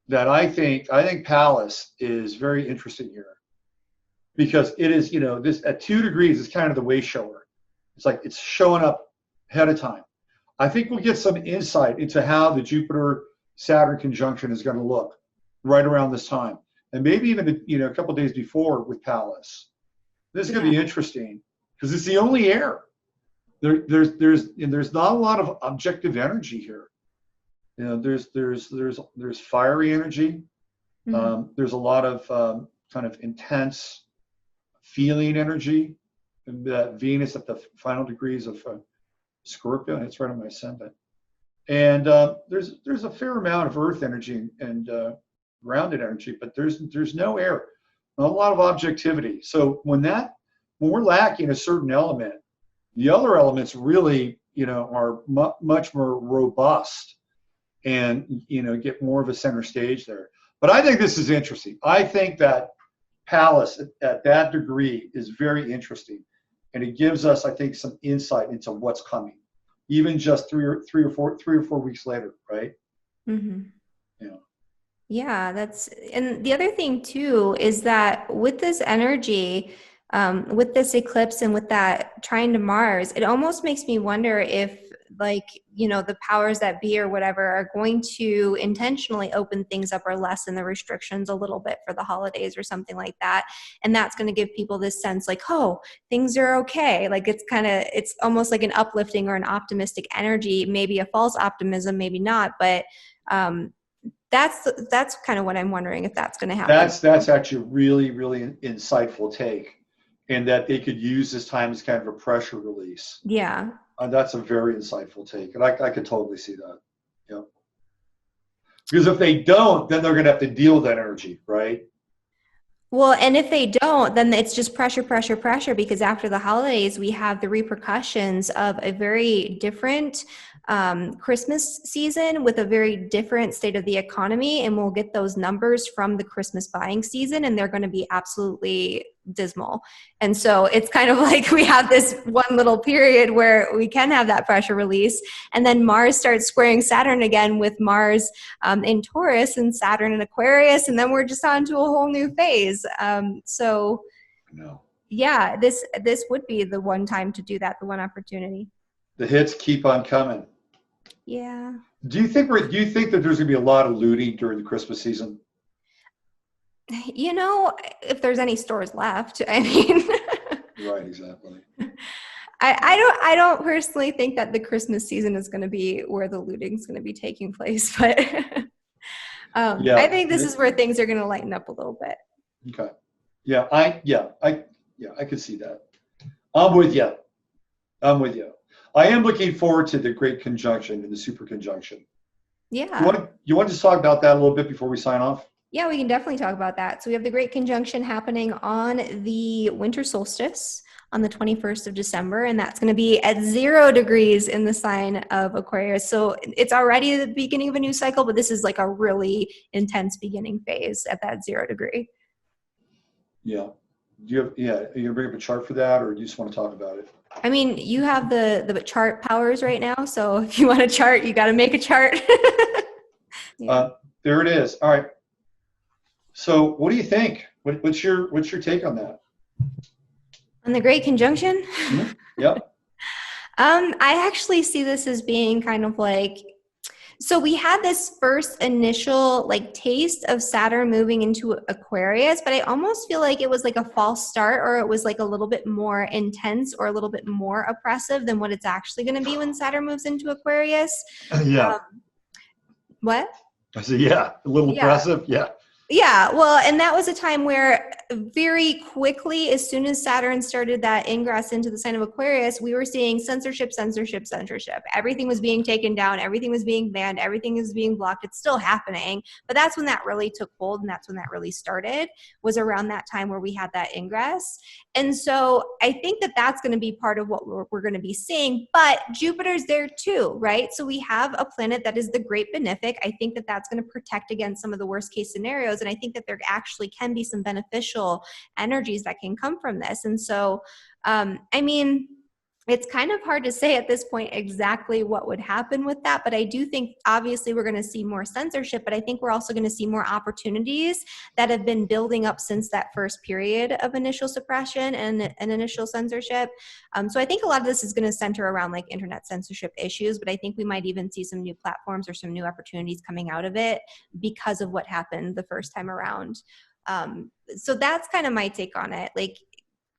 that I think Pallas is very interesting here, because it is, this at 2 degrees is kind of the way shower. It's like it's showing up ahead of time. I think we'll get some insight into how the Jupiter-Saturn conjunction is going to look right around this time, and maybe even a couple of days before with Pallas. This is going to be interesting because it's the only air. There's not a lot of objective energy here. There's fiery energy, There's a lot of kind of intense feeling energy. That Venus at the final degrees of Scorpio, and it's right on my ascendant. And there's a fair amount of earth energy and grounded energy, but there's no air, not a lot of objectivity. So when we're lacking a certain element, the other elements really, are much more robust and, get more of a center stage there. But I think this is interesting. I think that Pallas at that degree is very interesting. And it gives us, I think, some insight into what's coming, even just three or four weeks later, right? Mm-hmm. Yeah. Yeah, and the other thing too is that with this energy, with this eclipse and with that trine to Mars, it almost makes me wonder if, like, the powers that be or whatever are going to intentionally open things up or lessen the restrictions a little bit for the holidays or something like that. And that's going to give people this sense like, oh, things are okay. Like it's almost like an uplifting or an optimistic energy, maybe a false optimism, maybe not, but that's kind of what I'm wondering if that's going to happen. That's actually a really, really insightful take, and that they could use this time as kind of a pressure release. Yeah. That's a very insightful take, and I could totally see that. Yeah. Because if they don't, then they're going to have to deal with that energy, right? Well, and if they don't, then it's just pressure, pressure, pressure, because after the holidays, we have the repercussions of a very different Christmas season with a very different state of the economy. And we'll get those numbers from the Christmas buying season, and they're going to be absolutely dismal. And so it's kind of like we have this one little period where we can have that pressure release. And then Mars starts squaring Saturn again, with Mars in Taurus and Saturn in Aquarius. And then we're just on to a whole new phase. So yeah, this would be the one time to do that, the one opportunity. The hits keep on coming. Yeah. Do you think that there's going to be a lot of looting during the Christmas season? If there's any stores left, I mean. Right, exactly. I don't personally think that the Christmas season is going to be where the looting is going to be taking place, but I think this is where things are going to lighten up a little bit. Okay. Yeah, I could see that. I'm with you. I am looking forward to the great conjunction and the super conjunction. Yeah. You want to just talk about that a little bit before we sign off? Yeah, we can definitely talk about that. So we have the great conjunction happening on the winter solstice on the 21st of December, and that's going to be at 0 degrees in the sign of Aquarius. So it's already the beginning of a new cycle, but this is like a really intense beginning phase at that 0 degree. Yeah. Are you going to bring up a chart for that, or do you just want to talk about it? I mean, you have the chart powers right now, so if you want a chart, you got to make a chart. Yeah. There it is. All right. So what do you think? What's your take on that? On the great conjunction? Mm-hmm. Yep. I actually see this as being kind of like, so we had this first initial like taste of Saturn moving into Aquarius, but I almost feel like it was like a false start, or it was like a little bit more intense or a little bit more oppressive than what it's actually going to be when Saturn moves into Aquarius. Yeah. What? I said, yeah, a little oppressive. Yeah. Yeah, well, and that was a time where very quickly, as soon as Saturn started that ingress into the sign of Aquarius, we were seeing censorship. Everything was being taken down. Everything was being banned. Everything is being blocked. It's still happening. But that's when that really took hold, and that's when that really started, was around that time where we had that ingress. And so I think that that's going to be part of what we're going to be seeing. But Jupiter's there too, right? So we have a planet that is the great benefic. I think that that's going to protect against some of the worst case scenarios. And I think that there actually can be some beneficial energies that can come from this. And so, I mean, it's kind of hard to say at this point exactly what would happen with that, but I do think obviously we're going to see more censorship, but I think we're also going to see more opportunities that have been building up since that first period of initial suppression and initial censorship. So I think a lot of this is going to center around like internet censorship issues, but I think we might even see some new platforms or some new opportunities coming out of it because of what happened the first time around. So that's kind of my take on it. Like,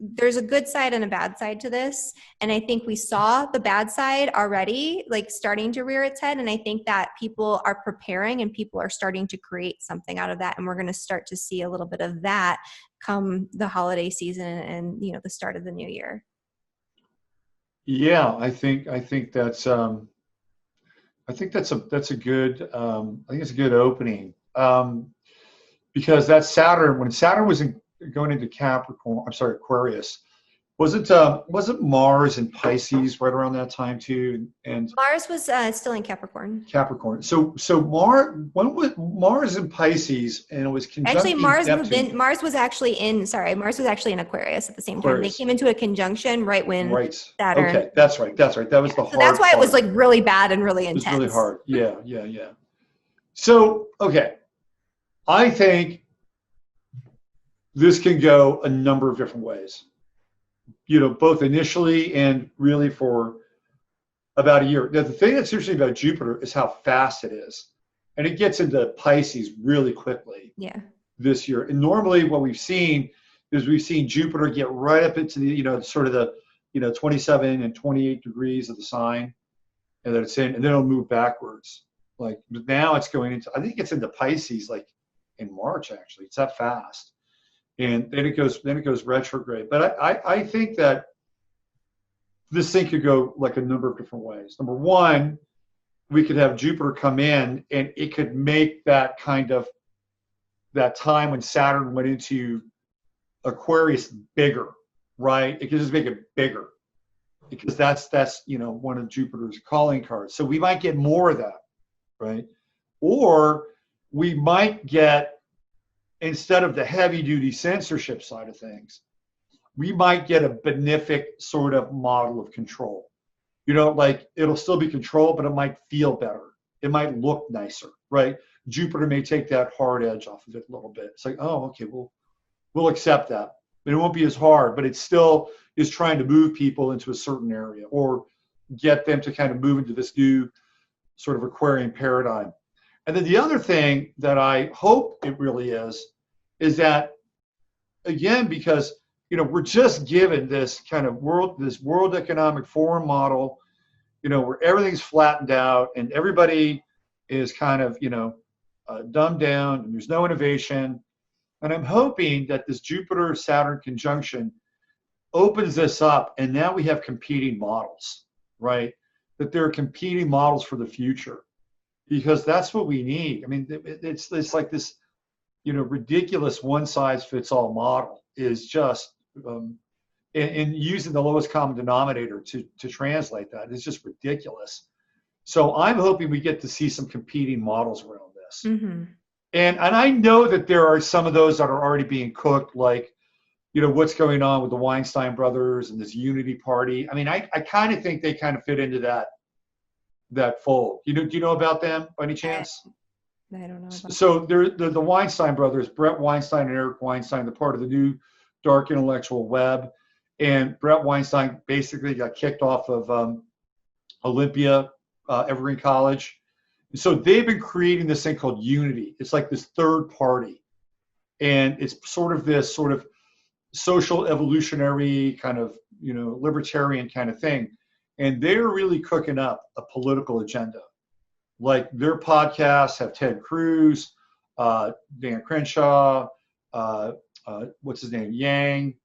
there's a good side and a bad side to this. And I think we saw the bad side already, like starting to rear its head. And I think that people are preparing and people are starting to create something out of that. And we're going to start to see a little bit of that come the holiday season and, the start of the new year. Yeah, I think that's that's a good it's a good opening, because that Saturn, when Saturn was going into Aquarius, wasn't Mars in Pisces right around that time too? And Mars was still in Capricorn. Capricorn. So when was Mars in Pisces, and it was conjuncting Neptune. Mars was actually in Aquarius at the same time. They came into a conjunction right when Saturn. Okay, that's right. That was the hard. So that's why part. It was like really bad and really intense. It was really hard. Yeah. So, okay. I think this can go a number of different ways. Both initially and really for about a year. Now, the thing that's interesting about Jupiter is how fast it is. And it gets into Pisces really quickly this year. And normally what we've seen is Jupiter get right up into the, sort of the, 27 and 28 degrees of the sign, and then it's in, and then it'll move backwards. Like now it's going into, I think it's into Pisces like in March, actually. It's that fast. And then it goes retrograde. But I think that this thing could go like a number of different ways. Number one, we could have Jupiter come in, and it could make that that time when Saturn went into Aquarius bigger, right? It could just make it bigger, because that's one of Jupiter's calling cards. So we might get more of that, right? Or we might get, instead of the heavy duty censorship side of things, we might get a benefic sort of model of control. Like it'll still be control, but it might feel better. It might look nicer, right? Jupiter may take that hard edge off of it a little bit. It's like, oh, okay, we'll accept that. But it won't be as hard, but it still is trying to move people into a certain area or get them to kind of move into this new sort of Aquarian paradigm. And then the other thing that I hope it really is that, again, because we're just given this kind of World Economic Forum model, where everything's flattened out and everybody is kind of, dumbed down, and there's no innovation. And I'm hoping that this Jupiter-Saturn conjunction opens this up, and now we have competing models, right? That there are competing models for the future, because that's what we need. I mean, it's like this, ridiculous one-size-fits-all model is just, and using the lowest common denominator to translate that is just ridiculous. So I'm hoping we get to see some competing models around this. Mm-hmm. And I know that there are some of those that are already being cooked, like, what's going on with the Weinstein brothers and this unity party. I mean, I kind of think they kind of fit into that fold. Do you know about them by any chance? I don't know. So they're the Weinstein brothers, Brett Weinstein and Eric Weinstein. They're part of the new dark intellectual web. And Brett Weinstein basically got kicked off of Olympia, Evergreen College. So they've been creating this thing called Unity. It's like this third party. And it's sort of this sort of social evolutionary kind of, libertarian kind of thing. And they're really cooking up a political agenda. Like their podcasts have Ted Cruz, Dan Crenshaw, what's his name, Yang.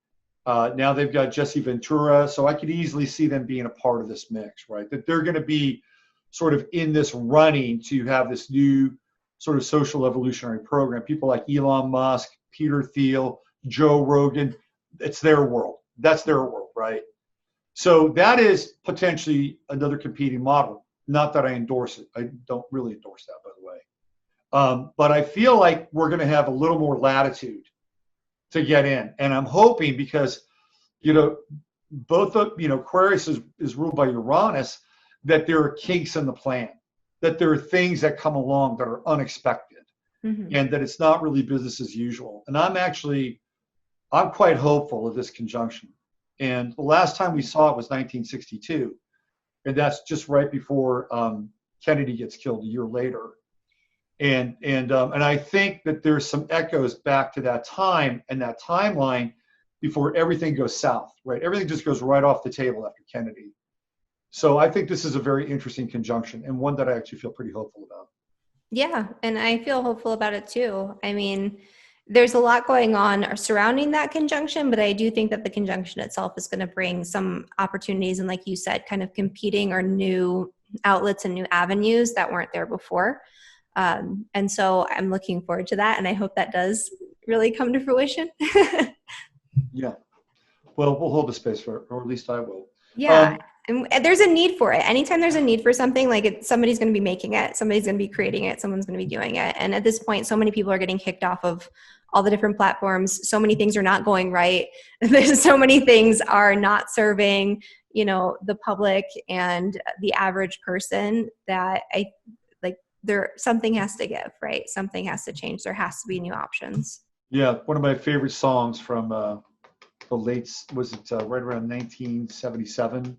Now they've got Jesse Ventura. So I could easily see them being a part of this mix, right? That they're going to be sort of in this running to have this new sort of social evolutionary program. People like Elon Musk, Peter Thiel, Joe Rogan, it's their world. That's their world, right? So that is potentially another competing model. Not that I endorse it. I don't really endorse that, by the way. But I feel like we're going to have a little more latitude to get in. And I'm hoping, because, both of, Aquarius is ruled by Uranus, that there are kinks in the plan, that there are things that come along that are unexpected, and that it's not really business as usual. And I'm quite hopeful of this conjunction. And the last time we saw it was 1962. And that's just right before Kennedy gets killed a year later. And I think that there's some echoes back to that time and that timeline before everything goes south, right? Everything just goes right off the table after Kennedy. So I think this is a very interesting conjunction, and one that I actually feel pretty hopeful about. Yeah, and I feel hopeful about it too. I mean, there's a lot going on surrounding that conjunction, but I do think that the conjunction itself is going to bring some opportunities and, like you said, kind of competing or new outlets and new avenues that weren't there before. And so I'm looking forward to that, and I hope that does really come to fruition. Yeah. Well, we'll hold the space for it, or at least I will. Yeah. And there's a need for it. Anytime there's a need for something, like somebody's going to be making it, somebody's going to be creating it, someone's going to be doing it. And at this point, so many people are getting kicked off of all the different platforms. So many things are not going right. There's so many things are not serving, the public and the average person, that something has to give, right? Something has to change. There has to be new options. Yeah. One of my favorite songs from the late, was it right around 1977?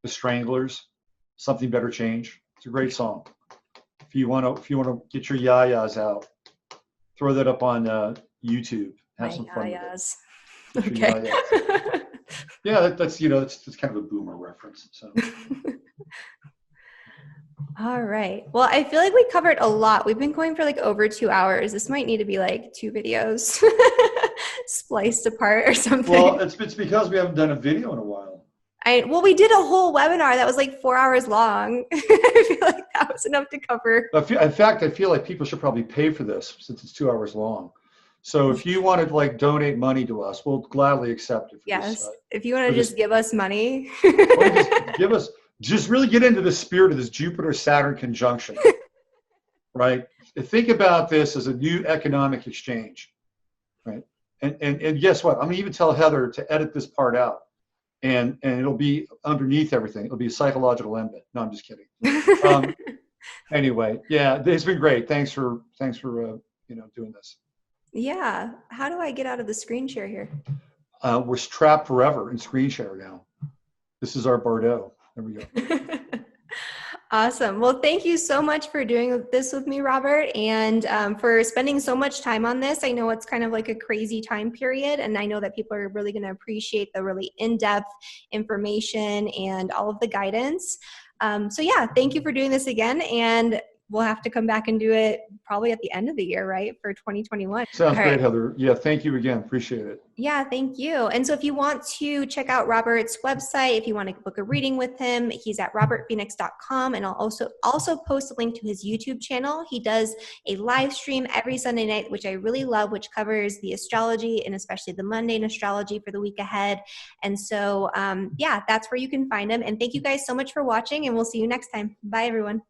The Stranglers, Something Better Change. It's a great song. If you want to get your yayas out, throw that up on YouTube. Have some fun with it. Okay. Yeah, that's kind of a boomer reference. So. All right. Well, I feel like we covered a lot. We've been going for like over 2 hours. This might need to be like 2 videos spliced apart or something. Well, it's because we haven't done a video in a while. We did a whole webinar that was like 4 hours long. I feel like that was enough to cover. In fact, I feel like people should probably pay for this since it's 2 hours long. So if you want to donate money to us, we'll gladly accept it. Yes. If you want to just give us money. Just really get into the spirit of this Jupiter-Saturn conjunction, right? Think about this as a new economic exchange, right? And guess what? I'm going to even tell Heather to edit this part out. And it'll be underneath everything. It'll be a psychological embed. No, I'm just kidding. Anyway, yeah, it's been great. Thanks for doing this. Yeah. How do I get out of the screen share here? We're trapped forever in screen share now. This is our Bordeaux. There we go. Awesome. Well, thank you so much for doing this with me, Robert, and for spending so much time on this. I know it's kind of like a crazy time period, and I know that people are really going to appreciate the really in-depth information and all of the guidance. So yeah, thank you for doing this again, and we'll have to come back and do it probably at the end of the year, right, for 2021. Sounds great, Heather. Yeah, thank you again. Appreciate it. Yeah, thank you. And so if you want to check out Robert's website, if you want to book a reading with him, he's at robertphoenix.com. And I'll also post a link to his YouTube channel. He does a live stream every Sunday night, which I really love, which covers the astrology and especially the mundane astrology for the week ahead. And so, yeah, that's where you can find him. And thank you guys so much for watching, and we'll see you next time. Bye, everyone.